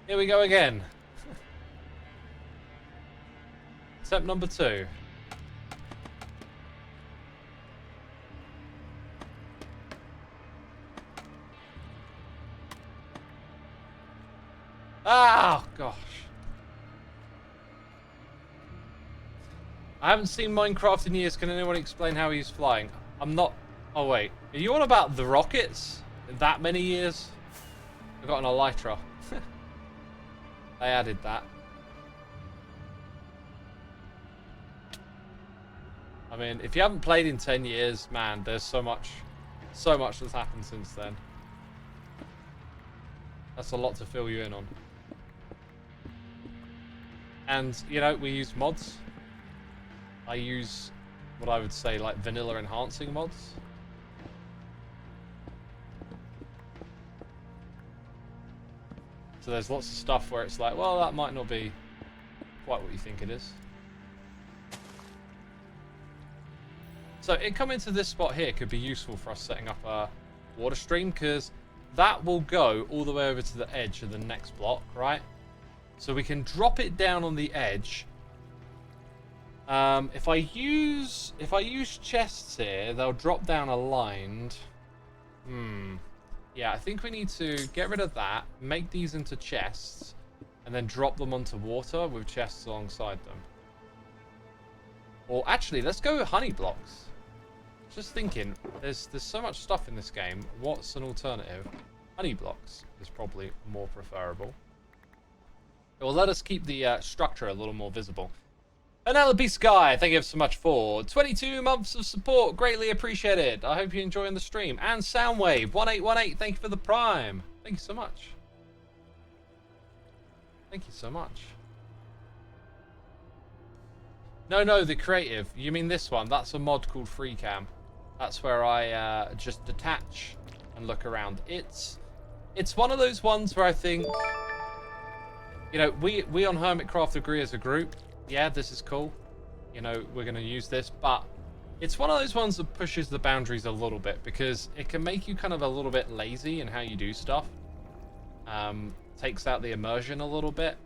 Here we go again. Step number 2. Oh, gosh. I haven't seen Minecraft in years. Can anyone explain how he's flying? I'm not... Oh, wait. Are you on about the rockets? In that many years? I've got an elytra. They added that. I mean, if you haven't played in 10 years, man, there's so much that's happened since then. That's a lot to fill you in on. And, you know, we use mods. I use what I would say, like, vanilla enhancing mods. So there's lots of stuff where it's like, well, that might not be quite what you think it is. So it coming to this spot here could be useful for us setting up a water stream, because that will go all the way over to the edge of the next block, right? So we can drop it down on the edge. If I use chests here, they'll drop down aligned. Yeah, I think we need to get rid of that, make these into chests, and then drop them onto water with chests alongside them. Or actually, let's go with honey blocks. Just thinking, there's so much stuff in this game. What's an alternative? Honey blocks is probably more preferable. It will let us keep the structure a little more visible. Penelope Sky, thank you so much for 22 months of support. Greatly appreciated. I hope you're enjoying the stream. And Soundwave1818, thank you for the Prime. Thank you so much. Thank you so much. No, the creative. You mean this one? That's a mod called FreeCam. That's where I just detach and look around. It's one of those ones where I think, you know, we on Hermitcraft agree as a group. Yeah, this is cool. You know, we're going to use this, but it's one of those ones that pushes the boundaries a little bit, because it can make you kind of a little bit lazy in how you do stuff. Takes out the immersion a little bit.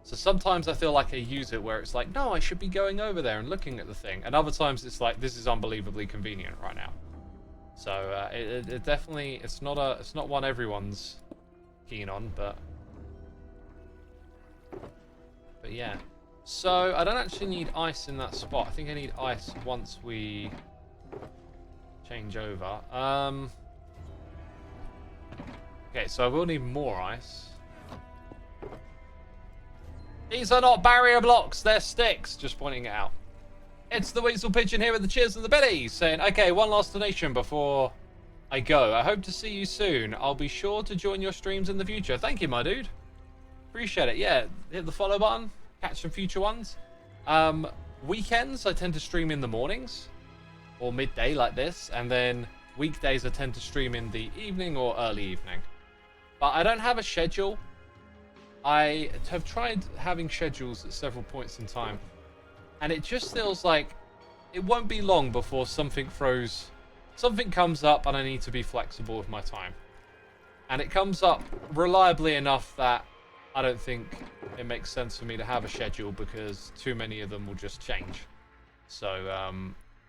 So sometimes I feel like I use it where it's like, no, I should be going over there and looking at the thing. And other times it's like, this is unbelievably convenient right now. So it definitely, it's not one everyone's keen on, but yeah. So, I don't actually need ice in that spot. I think I need ice once we change over. Okay, so I will need more ice. These are not barrier blocks, they're sticks. Just pointing it out. It's the Weasel Pigeon here with the cheers and the biddies, saying, okay, one last donation before I go. I hope to see you soon. I'll be sure to join your streams in the future. Thank you, my dude. Appreciate it. Yeah, hit the follow button. Catch some future ones. Weekends, I tend to stream in the mornings or midday like this. And then weekdays, I tend to stream in the evening or early evening. But I don't have a schedule. I have tried having schedules at several points in time. And it just feels like it won't be long before something comes up and I need to be flexible with my time. And it comes up reliably enough that I don't think it makes sense for me to have a schedule because too many of them will just change. So,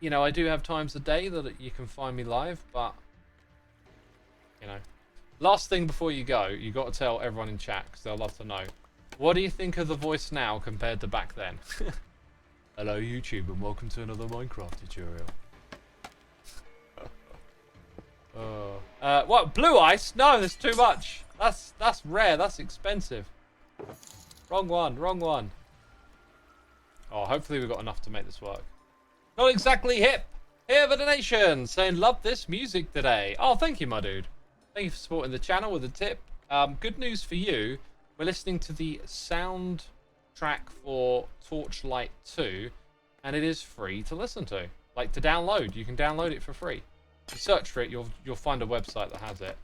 you know, I do have times a day that you can find me live, but, you know. Last thing before you go, you got to tell everyone in chat because they'll love to know. What do you think of the voice now compared to back then? Hello YouTube and welcome to another Minecraft tutorial. What? Blue ice? No, there's too much. That's rare. That's expensive. Wrong one. Wrong one. Oh, hopefully we've got enough to make this work. Not exactly hip. Here for donation, saying love this music today. Oh, thank you, my dude. Thank you for supporting the channel with a tip. Good news for you. We're listening to the soundtrack for Torchlight 2, and it is free to listen to. Like to download. You can download it for free. If you search for it, you'll find a website that has it.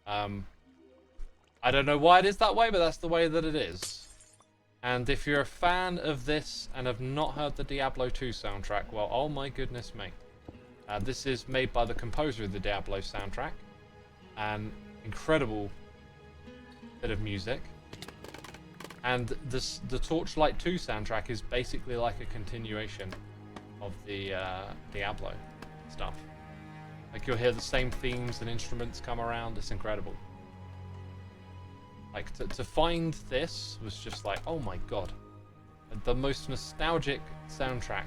I don't know why it is that way, but that's the way that it is. And if you're a fan of this and have not heard the Diablo 2 soundtrack, well, oh my goodness me. This is made by the composer of the Diablo soundtrack. An incredible bit of music. And the Torchlight 2 soundtrack is basically like a continuation of the Diablo stuff. Like you'll hear the same themes and instruments come around. It's incredible. Like to find this was just like, oh my god, the most nostalgic soundtrack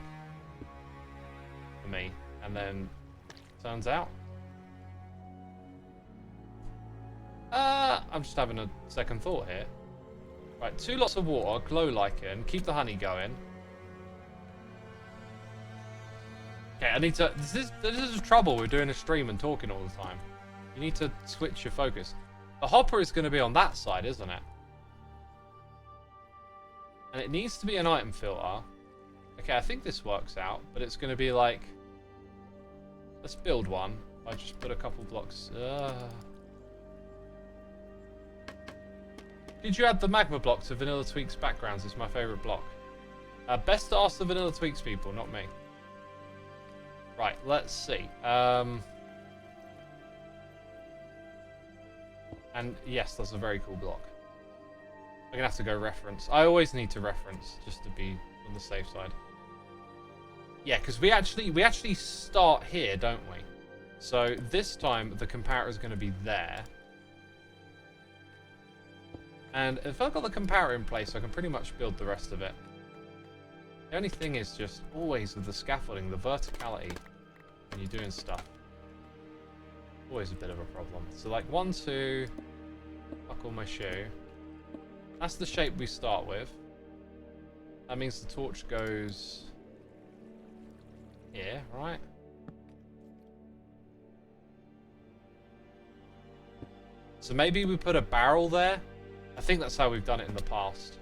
for me. And then turns out, I'm just having a second thought here. Right, 2 lots of water, glow lichen, keep the honey going. Okay, I need to. This is trouble with doing a stream and talking all the time. You need to switch your focus. The hopper is going to be on that side, isn't it? And it needs to be an item filter. Okay, I think this works out, but it's going to be like. Let's build one. I just put a couple blocks. Did you add the magma block to Vanilla Tweaks backgrounds? It's my favourite block. Best to ask the Vanilla Tweaks people, not me. Right, let's see. And yes, that's a very cool block. I'm gonna have to go reference. I always need to reference just to be on the safe side. Yeah, because we actually start here, don't we? So this time the comparator is going to be there. And if I've got the comparator in place, I can pretty much build the rest of it. The only thing is just always with the scaffolding, the verticality when you're doing stuff. Always a bit of a problem. So like 1, 2, buckle my shoe. That's the shape we start with. That means the torch goes here, right? So maybe we put a barrel there. I think that's how we've done it in the past.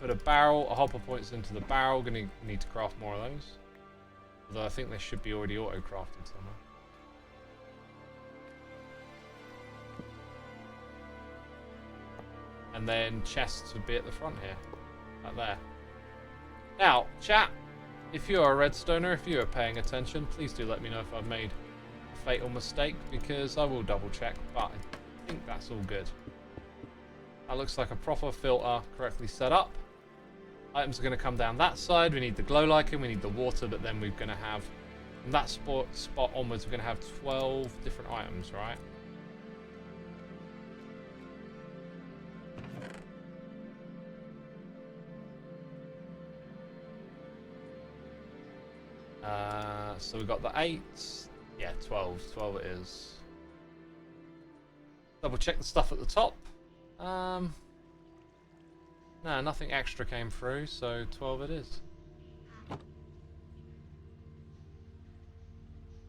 Put a barrel, a hopper points into the barrel. Gonna need to craft more of those. Although I think they should be already auto-crafted somewhere. And then chests would be at the front here. Like there. Now, chat, if you're a redstoner, if you are paying attention, please do let me know if I've made a fatal mistake, because I will double check, but I think that's all good. That looks like a proper filter, correctly set up. Items are going to come down that side. We need the glow lichen, we need the water, but then we're going to have, from that spot onwards, we're going to have 12 different items, right? So we got the 8. Yeah, 12. 12 it is. Double check the stuff at the top. No, nothing extra came through, so 12 it is.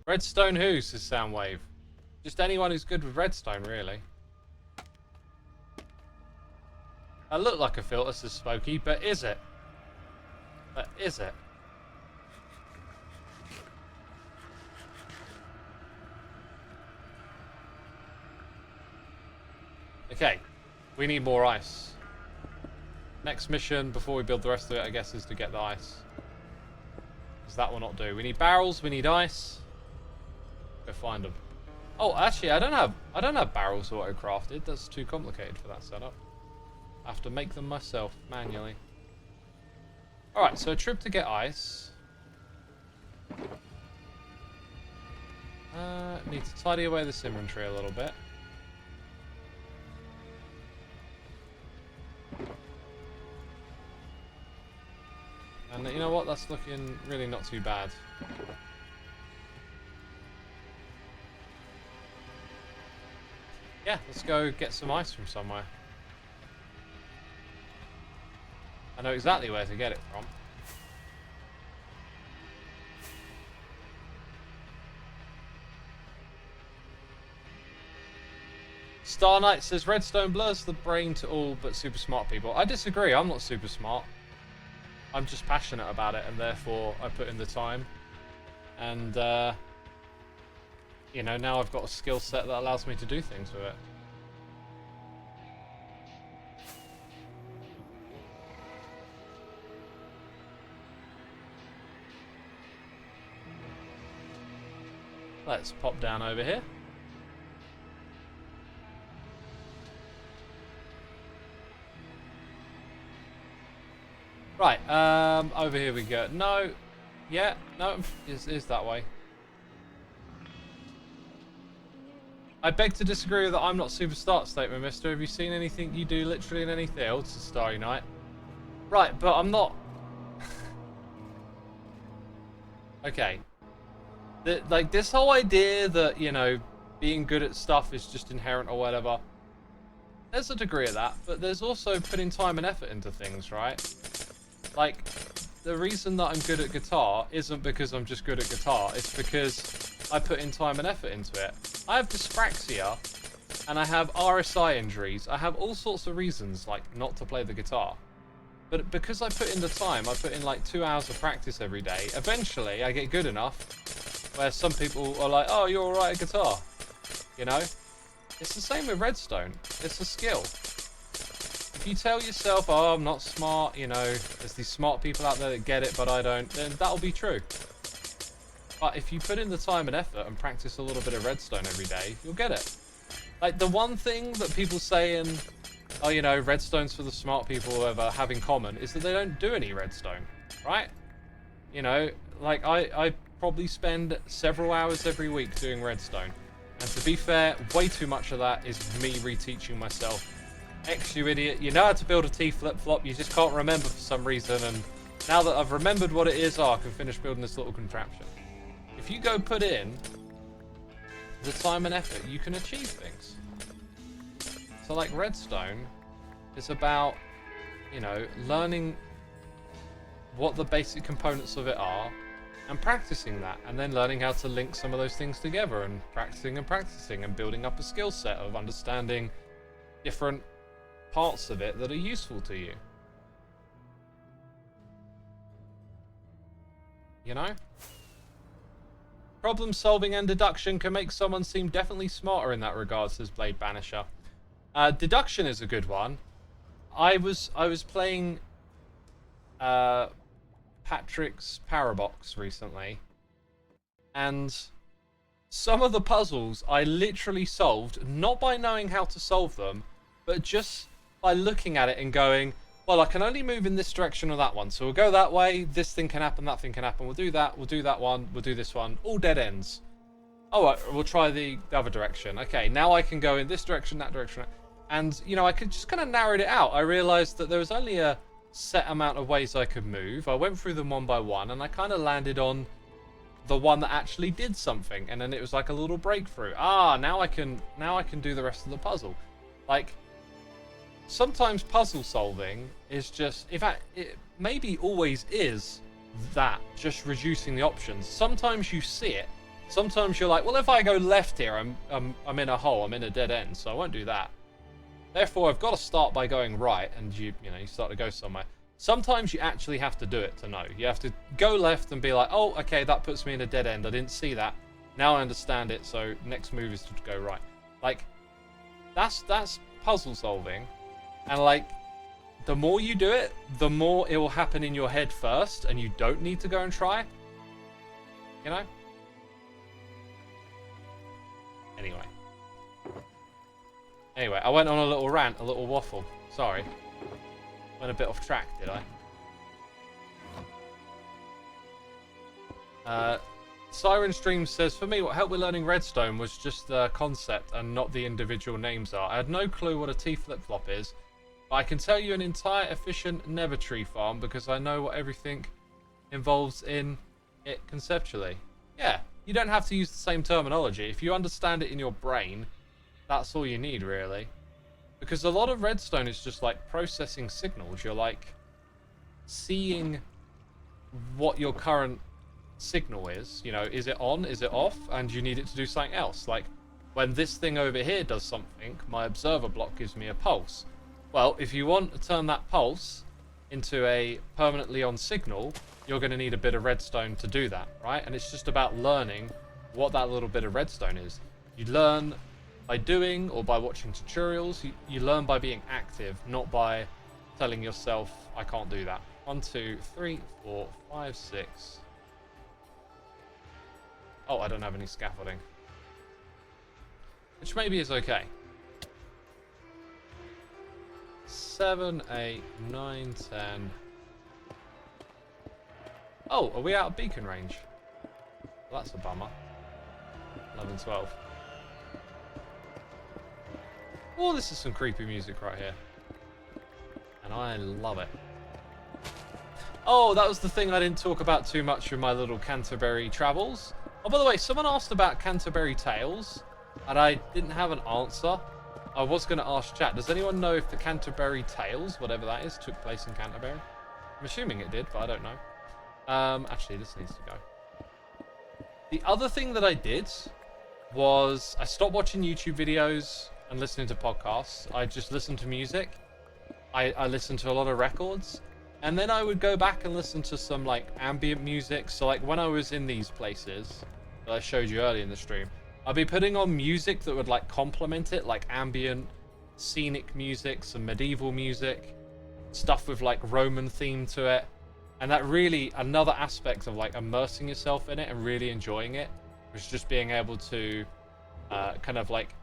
Redstone who, says Soundwave? Just anyone who's good with redstone, really. I look like a filter, says Spooky, but is it? But is it? Okay, we need more ice. Next mission, before we build the rest of it, I guess, is to get the ice. Because that will not do. We need barrels, we need ice. Go find them. Oh, actually, I don't have barrels auto-crafted. That's too complicated for that setup. I have to make them myself, manually. Alright, so a trip to get ice. Need to tidy away this inventory a little bit. And you know what? That's looking really not too bad. Yeah, let's go get some ice from somewhere. I know exactly where to get it from. Star Knight says redstone blurs the brain to all but super smart people. I disagree. I'm not super smart. I'm just passionate about it, and therefore I put in the time. And you know, now I've got a skill set that allows me to do things with it. Let's pop down over here. Right, over here we go. No, yeah, no, it's that way. I beg to disagree with that I'm not super start statement, mister. Have you seen anything you do literally in any field? It's a Starry Night. Right, but I'm not... Okay. Like, this whole idea that, you know, being good at stuff is just inherent or whatever. There's a degree of that, but there's also putting time and effort into things, right? Like, the reason that I'm good at guitar isn't because I'm just good at guitar. It's because I put in time and effort into it. I have dyspraxia, and I have RSI injuries. I have all sorts of reasons, like, not to play the guitar. But because I put in the time, I put in like 2 hours of practice every day, eventually I get good enough where some people are like, oh, you're alright at guitar. You know? It's the same with redstone. It's a skill. If you tell yourself, oh, I'm not smart, you know, there's these smart people out there that get it, but I don't, then that'll be true. But if you put in the time and effort and practice a little bit of redstone every day, you'll get it. Like, the one thing that people say in, oh, you know, redstone's for the smart people or whatever have in common is that they don't do any redstone, right? You know, like, I probably spend several hours every week doing redstone. And to be fair, way too much of that is me reteaching myself. X, you idiot, you know how to build a T flip-flop, you just can't remember for some reason, and now that I've remembered what it is, oh, I can finish building this little contraption. If you go put in the time and effort, you can achieve things. So, like, redstone is about, you know, learning what the basic components of it are and practicing that, and then learning how to link some of those things together, and practicing and building up a skill set of understanding different parts of it that are useful to you. You know? Problem solving and deduction can make someone seem definitely smarter in that regard, says Blade Banisher. Deduction is a good one. I was playing Patrick's Parabox recently, and some of the puzzles I literally solved, not by knowing how to solve them, but just by looking at it and going, well, I can only move in this direction or that one, so we'll go that way, this thing can happen, that thing can happen, we'll do that one, we'll do this one, all dead ends. Oh, right, we'll try the other direction. Okay, now I can go in this direction, that direction, and, you know, I could just kind of narrowed it out. I realized that there was only a set amount of ways I could move. I went through them one by one, and I kind of landed on the one that actually did something, and then it was like a little breakthrough. Ah, now I can do the rest of the puzzle. Like, sometimes puzzle solving is just, in fact, it maybe always is that, just reducing the options. Sometimes you see it. Sometimes you're like, well, if I go left here, I'm in a hole, I'm in a dead end, so I won't do that. Therefore, I've got to start by going right, and you start to go somewhere. Sometimes you actually have to do it to know. You have to go left and be like, oh, okay, that puts me in a dead end. I didn't see that. Now I understand it, so next move is to go right. Like, that's puzzle solving. And, like, the more you do it, the more it will happen in your head first, and you don't need to go and try. You know? Anyway, I went on a little rant, a little waffle. Sorry. Went a bit off track, did I? Siren Stream says, for me, what helped with learning Redstone was just the concept and not the individual names are. I had no clue what a T flip-flop is, but I can tell you an entire efficient Nether tree farm because I know what everything involves in it conceptually. Yeah, you don't have to use the same terminology. If you understand it in your brain, that's all you need, really. Because a lot of Redstone is just like processing signals. You're like seeing what your current signal is. You know, is it on? Is it off? And you need it to do something else. Like when this thing over here does something, my observer block gives me a pulse. Well, if you want to turn that pulse into a permanently on signal, you're going to need a bit of redstone to do that, right? And it's just about learning what that little bit of redstone is. You learn by doing or by watching tutorials. You learn by being active, not by telling yourself, I can't do that. 1, 2, 3, 4, 5, 6. Oh, I don't have any scaffolding. Which maybe is okay. 7, 8, 9, 10. Oh, are we out of beacon range? Well, that's a bummer. 11, 12. Oh, this is some creepy music right here. And I love it. Oh, that was the thing I didn't talk about too much with my little Canterbury travels. Oh, by the way, someone asked about Canterbury Tales, and I didn't have an answer. I was going to ask chat, does anyone know if the Canterbury Tales, whatever that is, took place in Canterbury? I'm assuming it did, but I don't know. Actually, this needs to go. The other thing that I did was I stopped watching YouTube videos and listening to podcasts. I just listened to music. I listened to a lot of records. And then I would go back and listen to some like ambient music. So like when I was in these places that I showed you earlier in the stream, I'd be putting on music that would like complement it, like ambient, scenic music, some medieval music, stuff with like Roman theme to it. And that really, another aspect of like immersing yourself in it and really enjoying it was just being able to kind of like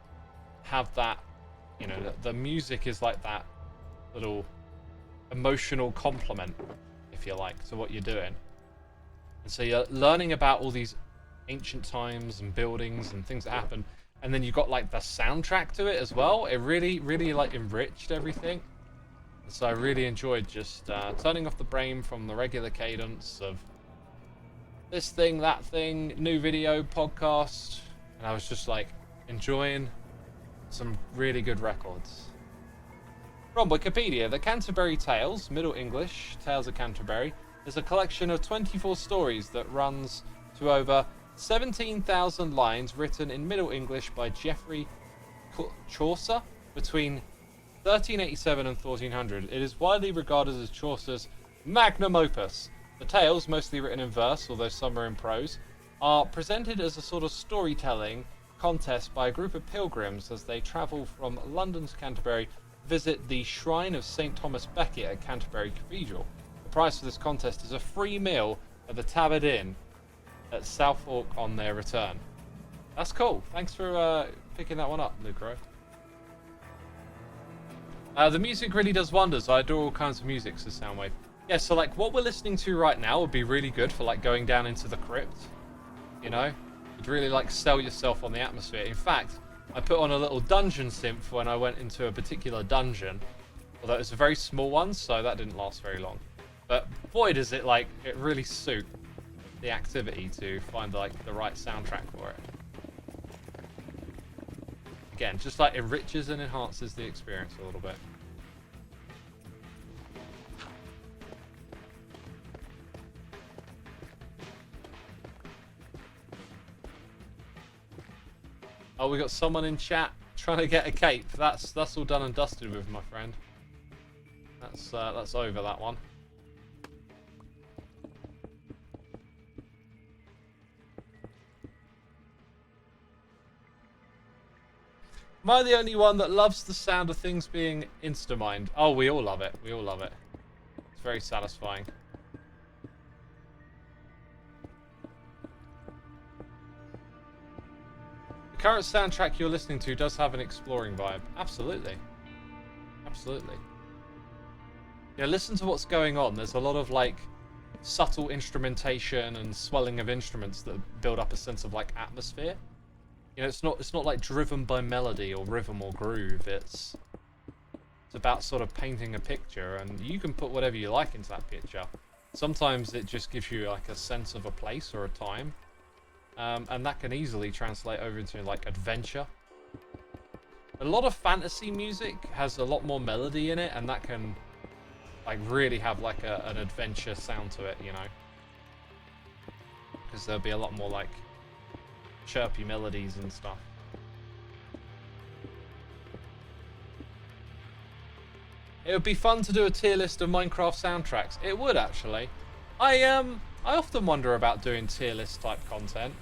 have that, you know, the music is like that little emotional complement, if you like, to what you're doing. And so you're learning about all these ancient times and buildings and things that happen, and then you've got like the soundtrack to it as well. It really like enriched everything. And so I really enjoyed just turning off the brain from the regular cadence of this thing, that thing, new video, podcast, and I was just like enjoying some really good records. From Wikipedia, the Canterbury Tales, Middle English, Tales of Canterbury, is a collection of 24 stories that runs to over 17,000 lines written in Middle English by Geoffrey Chaucer between 1387 and 1400. It is widely regarded as Chaucer's magnum opus. The tales, mostly written in verse, although some are in prose, are presented as a sort of storytelling contest by a group of pilgrims as they travel from London to Canterbury to visit the shrine of St. Thomas Becket at Canterbury Cathedral. The prize for this contest is a free meal at the Tabard Inn at Southwark on their return. That's cool. Thanks for picking that one up, Lucro. The music really does wonders. I adore all kinds of music, says Soundwave. Yeah, so like what we're listening to right now would be really good for like going down into the crypt. You know? You'd really like sell yourself on the atmosphere. In fact, I put on a little dungeon synth when I went into a particular dungeon. Although it was a very small one, so that didn't last very long. But boy does it like, it really suit. the activity to find like the right soundtrack for it. Again, just like enriches and enhances the experience a little bit. Oh, we got someone in chat trying to get a cape. That's all done and dusted with, my friend. That's over, that one. Am I the only one that loves the sound of things being insta-mined? Oh, we all love it. We all love it. It's very satisfying. The current soundtrack you're listening to does have an exploring vibe. Absolutely. Absolutely. Yeah, listen to what's going on. There's a lot of, like, subtle instrumentation and swelling of instruments that build up a sense of, like, atmosphere. You know, it's not like driven by melody or rhythm or groove. It's about sort of painting a picture, and you can put whatever you like into that picture. Sometimes it just gives you like a sense of a place or a time, and that can easily translate over into like adventure. A lot of fantasy music has a lot more melody in it, and that can like really have like an adventure sound to it, you know, because there'll be a lot more like chirpy melodies and stuff. It would be fun to do a tier list of Minecraft soundtracks. It would actually. I often wonder about doing tier list type content.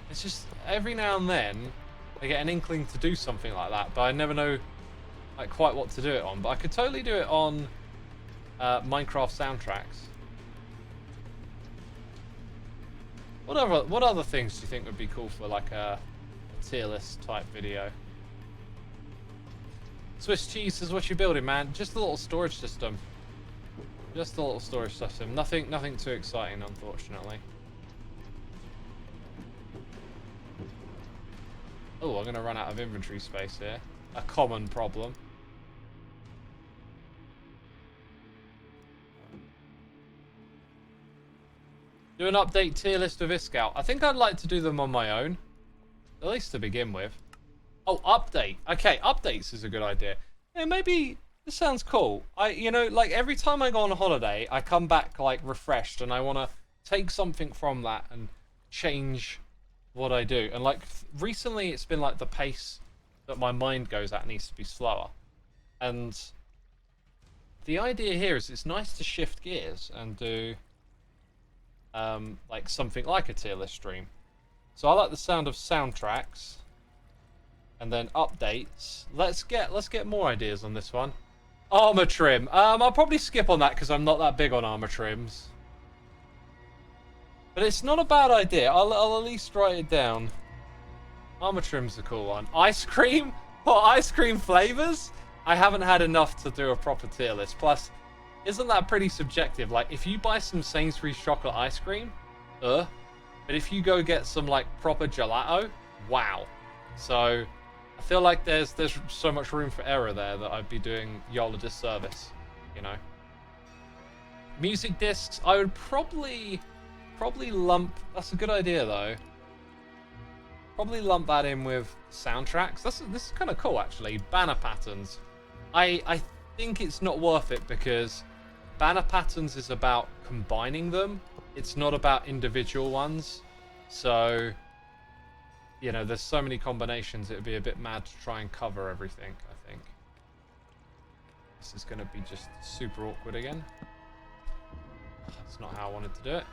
It's just every now and then I get an inkling to do something like that, but I never know like quite what to do it on. But I could totally do it on Minecraft soundtracks. What other things do you think would be cool for like a tier list type video? Swiss cheese says, what you building, man? Just a little storage system. Just a little storage system. Nothing too exciting, unfortunately. Oh, I'm gonna run out of inventory space here. A common problem. Do an update tier list of Viscout. I think I'd like to do them on my own. At least to begin with. Oh, update. Okay, updates is a good idea. Yeah, maybe this sounds cool. You know, like every time I go on a holiday, I come back like refreshed, and I want to take something from that and change what I do. And like recently, it's been like the pace that my mind goes at needs to be slower. And the idea here is it's nice to shift gears and do like something like a tier list stream. So I like the sound of soundtracks. And then updates. Let's get more ideas on this one. Armor trim. I'll probably skip on that because I'm not that big on armor trims. But it's not a bad idea. I'll at least write it down. Armor trim's a cool one. Ice cream? What, ice cream flavors? I haven't had enough to do a proper tier list. Plus, isn't that pretty subjective? Like, if you buy some Sainsbury's chocolate ice cream, but if you go get some like proper gelato, wow. So I feel like there's so much room for error there that I'd be doing y'all a disservice, you know. Music discs, I would probably lump. That's a good idea though. Probably lump that in with soundtracks. This is kind of cool actually. Banner patterns. I think it's not worth it because banner patterns is about combining them. It's not about individual ones. So, you know, there's so many combinations, it would be a bit mad to try and cover everything, I think. This is going to be just super awkward again. That's not how I wanted to do it.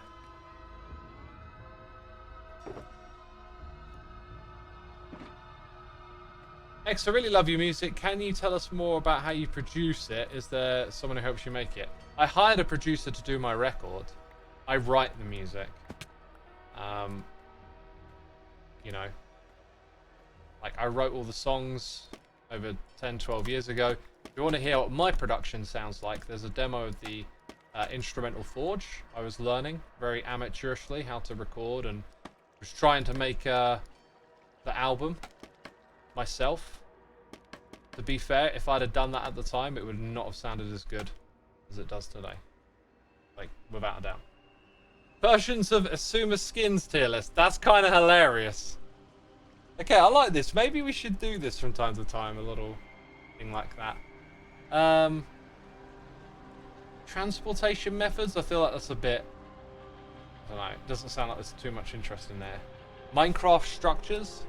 X, I really love your music. Can you tell us more about how you produce it? Is there someone who helps you make it? I hired a producer to do my record. I write the music. You know, like I wrote all the songs over 10, 12 years ago. If you want to hear what my production sounds like, there's a demo of the instrumental forge. I was learning very amateurishly how to record and was trying to make the album myself. To be fair, if I'd have done that at the time, it would not have sounded as good as it does today. Like, without a doubt. Versions of Xisuma skins tier list. That's kind of hilarious. Okay, I like this. Maybe we should do this from time to time. A little thing like that. Transportation methods. I feel like that's a bit... I don't know. It doesn't sound like there's too much interest in there. Minecraft structures.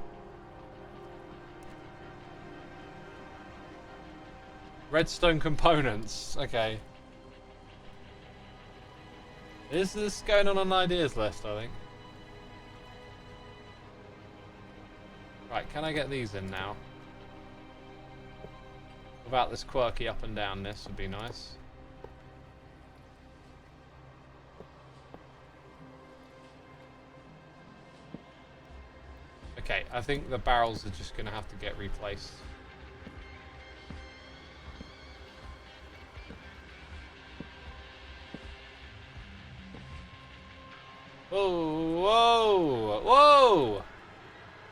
Redstone components. Okay. Is this going on an ideas list, I think? Right, can I get these in now? Without this quirky up and down, this would be nice. Okay, I think the barrels are just going to have to get replaced. Whoa, whoa, whoa!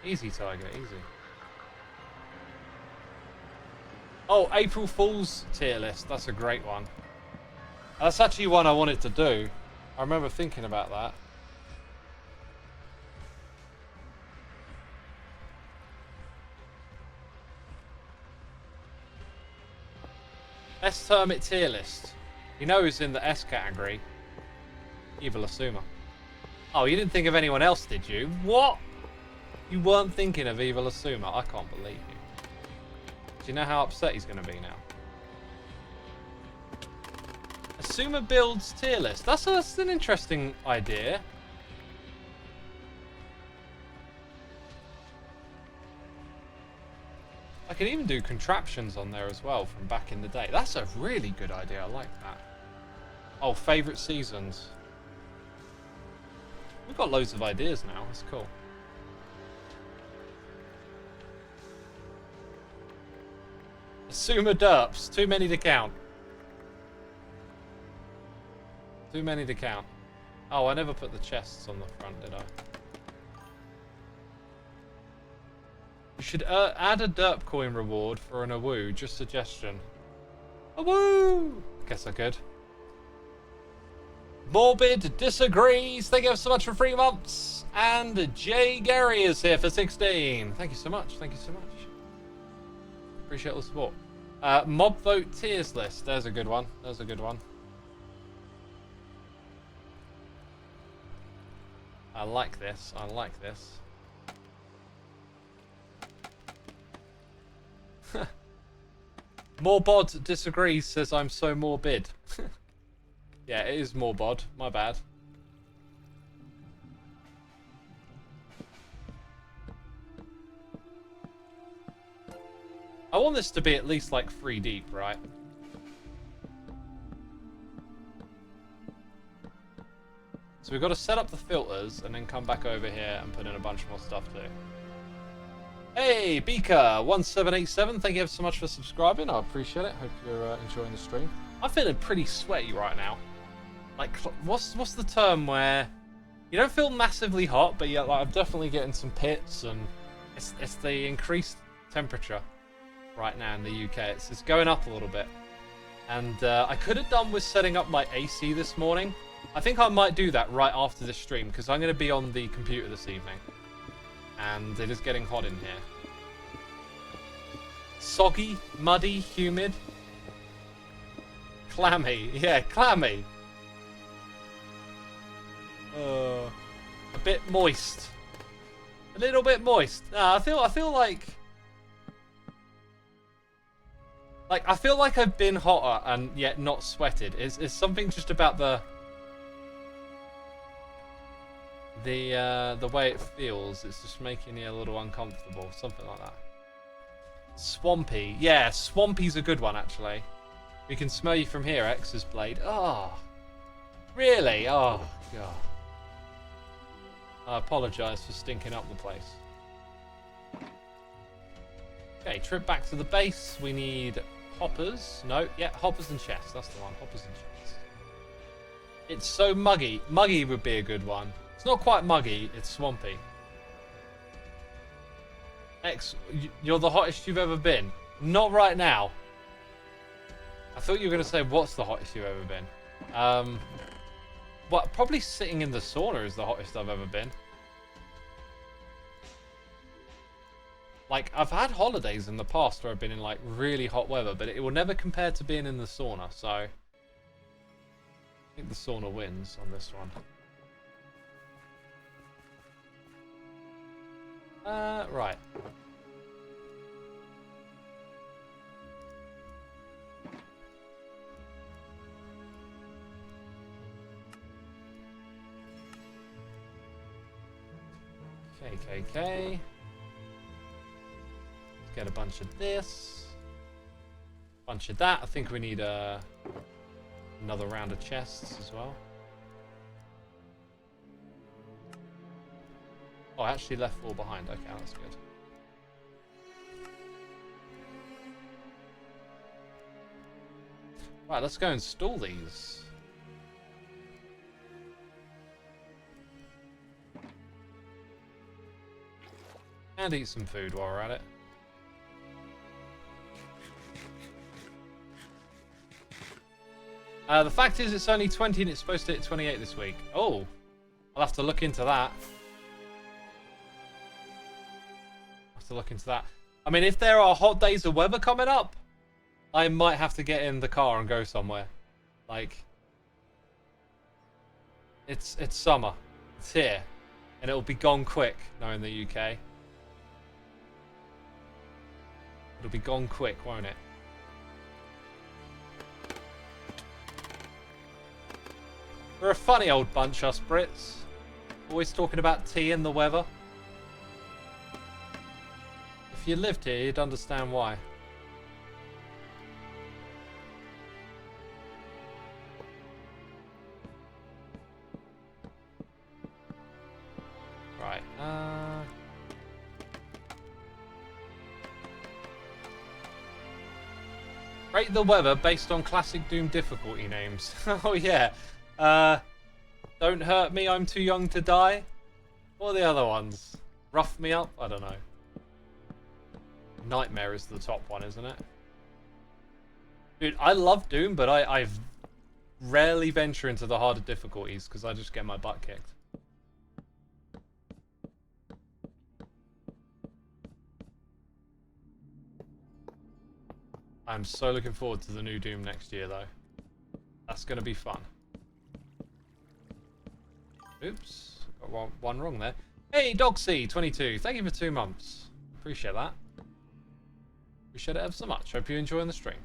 Easy, Tiger, easy. Oh, April Fool's tier list. That's a great one. That's actually one I wanted to do. I remember thinking about that. Best Hermit tier list. You know who's in the S category? Evil Xisuma. Oh, you didn't think of anyone else, did you? What? You weren't thinking of Evil Xisuma? I can't believe you. Do you know how upset he's going to be now? Xisuma builds tier list. That's an interesting idea. I could even do contraptions on there as well from back in the day. That's a really good idea. I like that. Oh, favourite seasons. We've got loads of ideas now. That's cool. Xisuma derps. Too many to count. Too many to count. Oh, I never put the chests on the front, did I? You should add a derp coin reward for an awoo. Just suggestion. Awoo! Guess I could. Morbid disagrees. Thank you so much for 3 months. And Jay Gary is here for 16. Thank you so much. Thank you so much. Appreciate all the support. Mob vote tiers list. There's a good one. There's a good one. I like this. I like this. Morbod disagrees, says I'm so morbid. Yeah, it is morbod. My bad. I want this to be at least like 3 deep, right? So we've got to set up the filters and then come back over here and put in a bunch more stuff too. Hey, Beaker1787, thank you ever so much for subscribing. I appreciate it. Hope you're enjoying the stream. I'm feeling pretty sweaty right now. Like, what's the term where you don't feel massively hot, but yeah, like, I'm definitely getting some pits, and it's the increased temperature right now in the UK. It's going up a little bit, and I could have done with setting up my AC this morning. I think I might do that right after this stream because I'm going to be on the computer this evening. And it is getting hot in here. Soggy, muddy, humid. Clammy. Yeah, clammy. A bit moist. A little bit moist. I feel like I feel like I've been hotter and yet not sweated. Is something just about the way it feels. It's just making me a little uncomfortable. Something like that. Swampy. Yeah, swampy's a good one, actually. We can smell you from here, X's Blade. Oh. Really? Oh, God. I apologise for stinking up the place. Okay, trip back to the base. We need hoppers. No, yeah, hoppers and chests. That's the one. Hoppers and chests. It's so muggy. Muggy would be a good one. It's not quite muggy, it's swampy. X, you're the hottest you've ever been. Not right now. I thought you were going to say, what's the hottest you've ever been? Well, probably sitting in the sauna is the hottest I've ever been. Like, I've had holidays in the past where I've been in, like, really hot weather, but it will never compare to being in the sauna, so... I think the sauna wins on this one. Right. Okay. Let's get a bunch of this. Bunch of that. I think we need another round of chests as well. Oh, I actually left 4 behind. Okay, that's good. Right, let's go install these. And eat some food while we're at it. The fact is, it's only 20 and it's supposed to hit 28 this week. Oh, I'll have to look into that. I mean, if there are hot days of weather coming up, I might have to get in the car and go somewhere. Like, it's summer. It's here. And it'll be gone quick, knowing the UK. It'll be gone quick, won't it? We're a funny old bunch, us Brits. Always talking about tea and the weather. If you lived here, you'd understand why. Right, rate the weather based on classic Doom difficulty names. Oh yeah. Don't hurt me, I'm too young to die. What are the other ones? Rough me up? I don't know. Nightmare is the top one, isn't it? Dude, I love Doom, but I rarely venture into the harder difficulties because I just get my butt kicked. I'm so looking forward to the new Doom next year, though. That's going to be fun. Oops, got one wrong there. Hey, Dogsy22, thank you for 2 months. Appreciate that. Appreciate it ever so much. Hope you're enjoying the stream.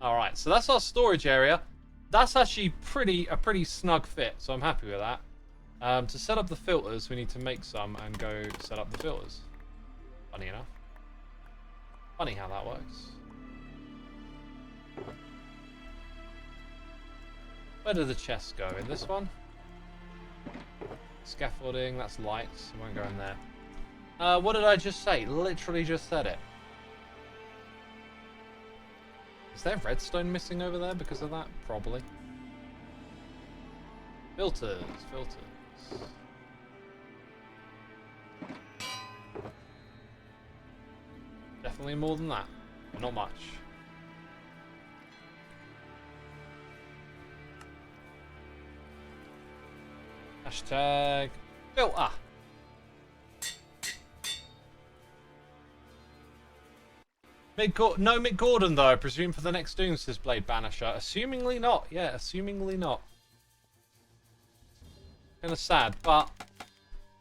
Alright, so that's our storage area. That's actually a pretty snug fit, so I'm happy with that. To set up the filters, we need to make some and go set up the filters. Funny enough. Funny how that works. Where do the chests go? In this one? Scaffolding, that's lights. I won't go in there. What did I just say? Literally just said it. Is there redstone missing over there because of that? Probably. Filters. Definitely more than that. Not much. Hashtag filter. No Mick Gordon though, I presume for the next Doom, says Blade Banisher. Assumingly not. Yeah, assumingly not. Kind of sad, but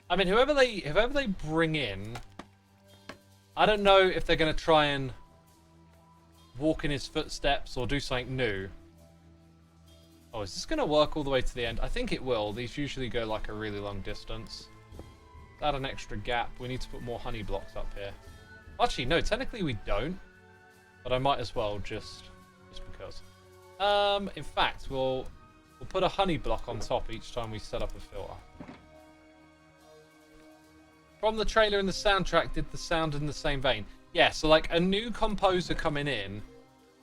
I mean, whoever they bring in, I don't know if they're going to try and walk in his footsteps or do something new. Oh, is this going to work all the way to the end? I think it will. These usually go like a really long distance. Add an extra gap. We need to put more honey blocks up here. Actually, no, technically we don't. But I might as well just because. In fact, we'll put a honey block on top each time we set up a filter. From the trailer and the soundtrack, did the sound in the same vein? Yeah, so like a new composer coming in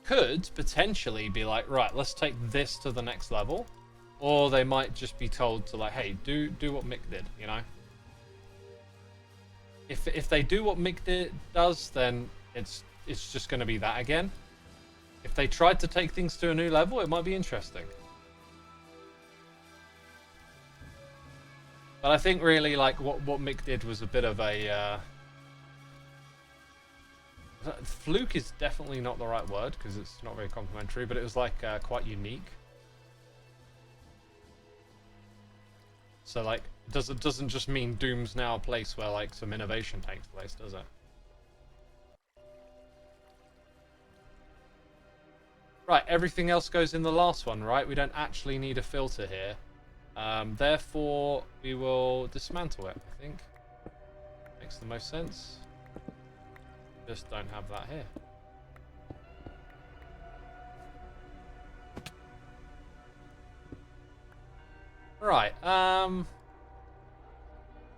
could potentially be like, right, let's take this to the next level. Or they might just be told to like, hey, do what Mick did, you know? If they do what Mick does, then it's just going to be that again. if they tried to take things to a new level, it might be interesting. But I think really like what Mick did was a bit of a fluke is definitely not the right word because it's not very complimentary, but it was like quite unique. So like doesn't just mean Doom's now a place where like some innovation takes place, does it? Right, everything else goes in the last one, right? We don't actually need a filter here. Therefore, we will dismantle it, I think. Makes the most sense. Just don't have that here. Right,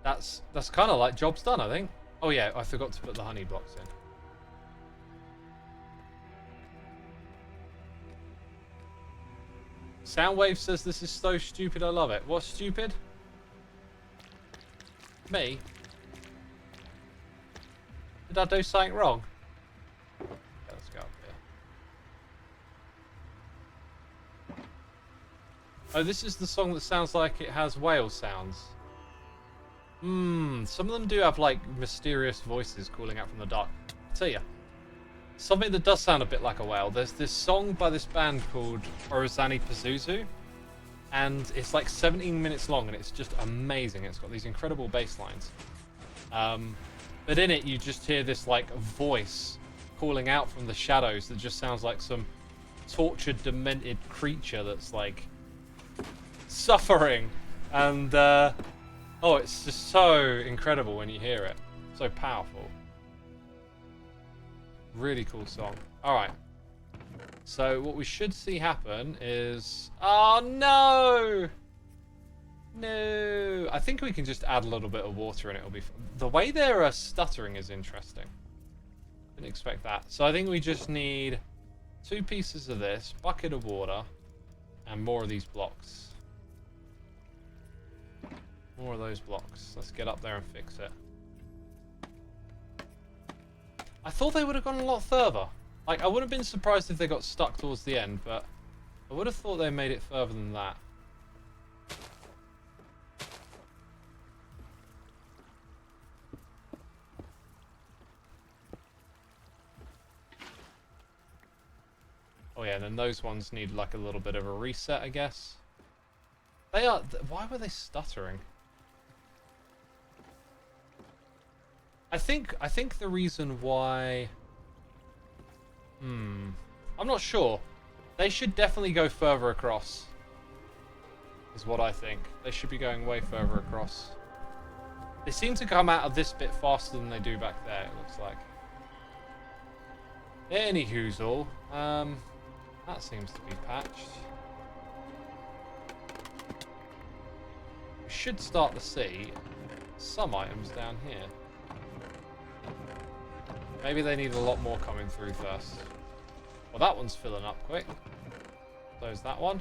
that's kind of like job's done, I think. Oh yeah, I forgot to put the honey blocks in. Soundwave says this is so stupid, I love it. What's stupid? Me? Did I do something wrong? Okay, let's go up here. Oh, this is the song that sounds like it has whale sounds. Some of them do have like mysterious voices calling out from the dark. I'll tell ya. Something that does sound a bit like a whale. There's this song by this band called Orozani Pazuzu, and it's like 17 minutes long, and it's just amazing. It's got these incredible bass lines. But in it, you just hear this like voice calling out from the shadows that just sounds like some tortured, demented creature that's like suffering. And oh, it's just so incredible when you hear it. So powerful. Really cool song. Alright. So what we should see happen is... Oh no! No! I think we can just add a little bit of water and it'll be... The way they're stuttering is interesting. Didn't expect that. So I think we just need 2 pieces of this, bucket of water, and more of these blocks. More of those blocks. Let's get up there and fix it. I thought they would have gone a lot further. Like, I wouldn't have been surprised if they got stuck towards the end, but I would have thought they made it further than that. Oh yeah, and then those ones need like a little bit of a reset, I guess. They are... Why were they stuttering? I think the reason why... I'm not sure. They should definitely go further across. Is what I think. They should be going way further across. They seem to come out of this bit faster than they do back there, it looks like. Anyhoozle. That seems to be patched. We should start to see some items down here. Maybe they need a lot more coming through first. Well, that one's filling up quick. So's that one.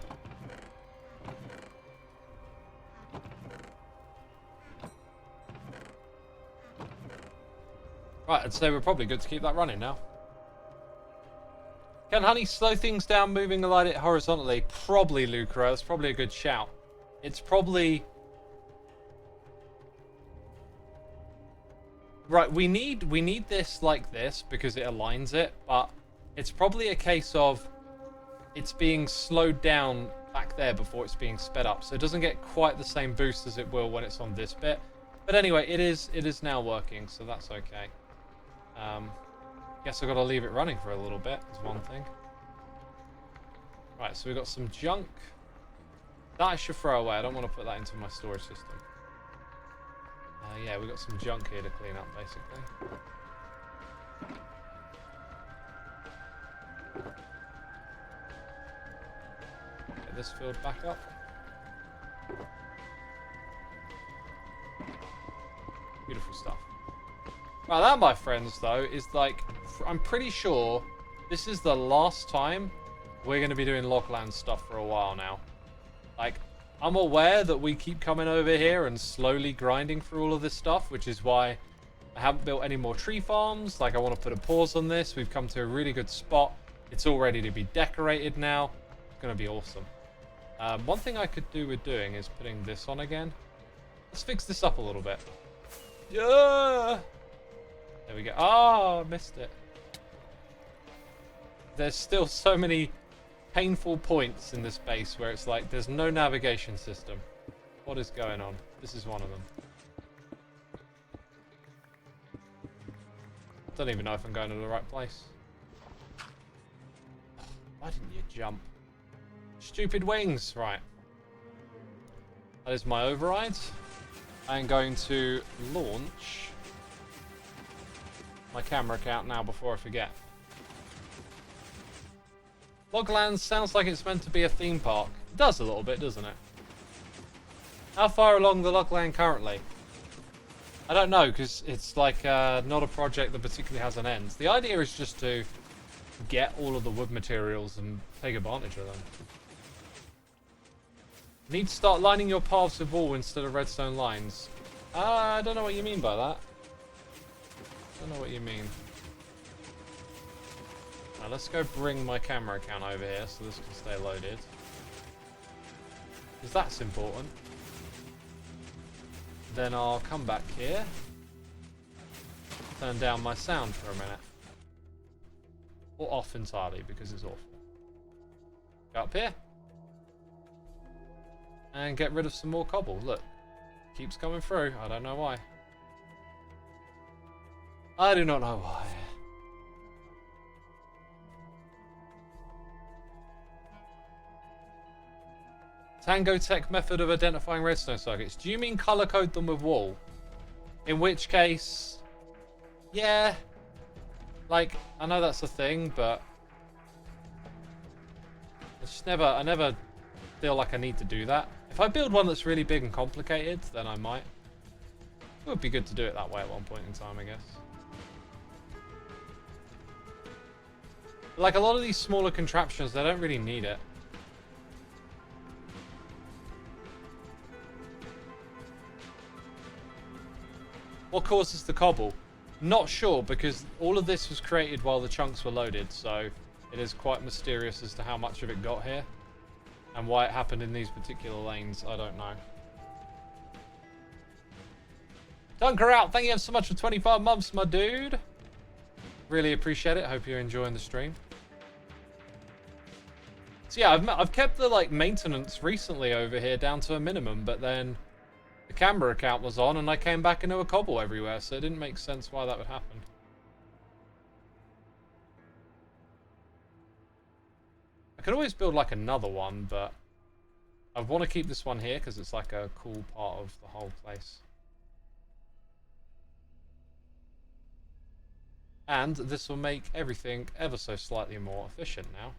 Right, I'd say we're probably good to keep that running now. Can honey slow things down moving the light horizontally? Probably, Lucro. That's probably a good shout. It's probably... Right, we need this like this because it aligns it, but it's probably a case of it's being slowed down back there before it's being sped up, so it doesn't get quite the same boost as it will when it's on this bit. But anyway, it is now working, so that's okay. Guess I've got to leave it running for a little bit, is one thing. Right, so we've got some junk. That I should throw away. I don't want to put that into my storage system. Yeah, we've got some junk here to clean up, basically. Get this filled back up. Beautiful stuff. Right, that, my friends, though, is like... I'm pretty sure this is the last time we're going to be doing logland stuff for a while now. Like... I'm aware that we keep coming over here and slowly grinding through all of this stuff, which is why I haven't built any more tree farms. Like, I want to put a pause on this. We've come to a really good spot It's all ready to be decorated now. It's going to be awesome. One thing I could do with doing is putting this on again. Let's fix this up a little bit. Yeah. There we go. Oh, I missed it. There's still so many painful points in this base where it's like there's no navigation system. What is going on? This is one of them. Don't even know if I'm going to the right place. Why didn't you jump? Stupid wings. Right. That is my override. I'm going to launch my camera account now before I forget. Loglands sounds like it's meant to be a theme park. It does a little bit, doesn't it? How far along the Logland currently? I don't know, because it's like not a project that particularly has an end. The idea is just to get all of the wood materials and take advantage of them. Need to start lining your paths with wool instead of redstone lines. I don't know what you mean by that. Don't know what you mean. Now let's go bring my camera account over here so this can stay loaded. Because that's important. Then I'll come back here. Turn down my sound for a minute. Or off entirely because it's awful. Go up here. And get rid of some more cobble. Look. Keeps coming through. I don't know why. I do not know why. Tango Tech method of identifying redstone circuits. Do you mean color code them with wool? In which case, yeah. Like, I know that's a thing, but I never feel like I need to do that. If I build one that's really big and complicated, then I might. It would be good to do it that way at one point in time, I guess. Like a lot of these smaller contraptions, they don't really need it. What causes the cobble? Not sure, because all of this was created while the chunks were loaded, so it is quite mysterious as to how much of it got here. And why it happened in these particular lanes, I don't know. Dunker out, thank you so much for 25 months, my dude. Really appreciate it, hope you're enjoying the stream. So yeah, I've kept the like maintenance recently over here down to a minimum, but then the camera account was on and I came back and there were cobble everywhere, so it didn't make sense why that would happen. I could always build like another one, but I want to keep this one here because it's like a cool part of the whole place. And this will make everything ever so slightly more efficient now.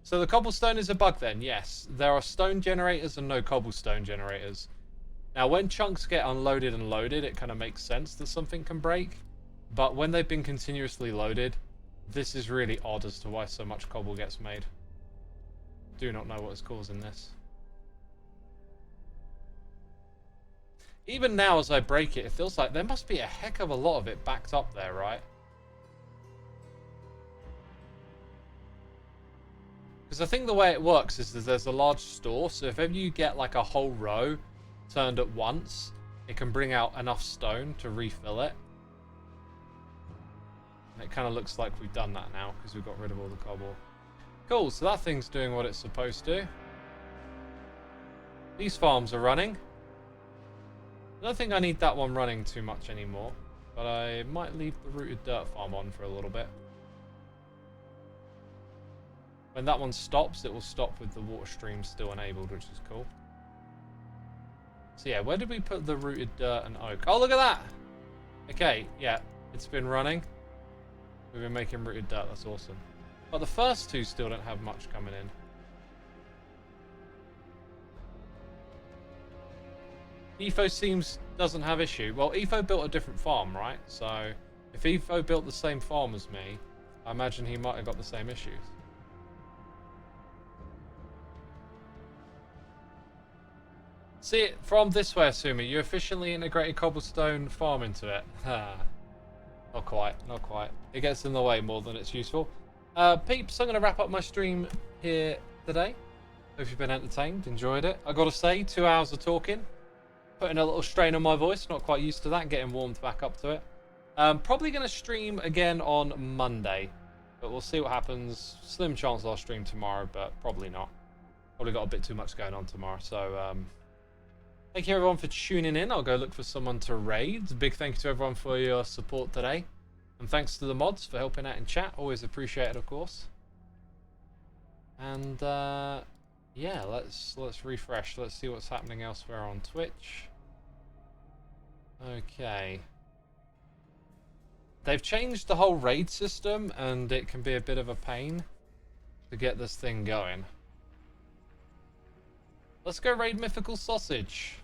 So the cobblestone is a bug then, yes. There are stone generators and no cobblestone generators. Now when chunks get unloaded and loaded, it kind of makes sense that something can break. But when they've been continuously loaded, this is really odd as to why so much cobble gets made. Do not know what is causing this. Even now as I break it, it feels like there must be a heck of a lot of it backed up there, right? Because I think the way it works is that there's a large store, so if ever you get like a whole row turned at once, it can bring out enough stone to refill it. And it kind of looks like we've done that now, because we've got rid of all the cobble. Cool, so that thing's doing what it's supposed to. These farms are running. I don't think I need that one running too much anymore, but I might leave the rooted dirt farm on for a little bit. When that one stops, it will stop with the water stream still enabled, which is cool. So yeah, where did we put the rooted dirt and oak? Oh, look at that! Okay, yeah, it's been running. We've been making rooted dirt, that's awesome. But the first two still don't have much coming in. Etho doesn't have issue. Well, Etho built a different farm, right? So if Etho built the same farm as me, I imagine he might have got the same issues. See it from this way, Xisuma. You efficiently integrated cobblestone farm into it. Not quite, not quite. It gets in the way more than it's useful. Peeps, I'm going to wrap up my stream here today. Hope you've been entertained, enjoyed it. I got to say, 2 hours of talking. Putting a little strain on my voice. Not quite used to that. Getting warmed back up to it. Probably going to stream again on Monday. But we'll see what happens. Slim chance I'll stream tomorrow, but probably not. Probably got a bit too much going on tomorrow. So, thank you everyone for tuning in. I'll go look for someone to raid. Big thank you to everyone for your support today. And thanks to the mods for helping out in chat. Always appreciated, of course. And, yeah, let's refresh. Let's see what's happening elsewhere on Twitch. Okay. They've changed the whole raid system, and it can be a bit of a pain to get this thing going. Let's go raid Mythical Sausage.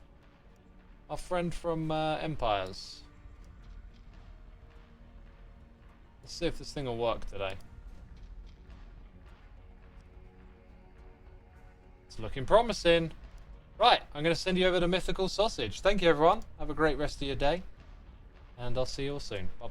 Our friend from Empires. Let's see if this thing will work today. It's looking promising. Right, I'm going to send you over to Mythical Sausage. Thank you, everyone. Have a great rest of your day. And I'll see you all soon. Bye.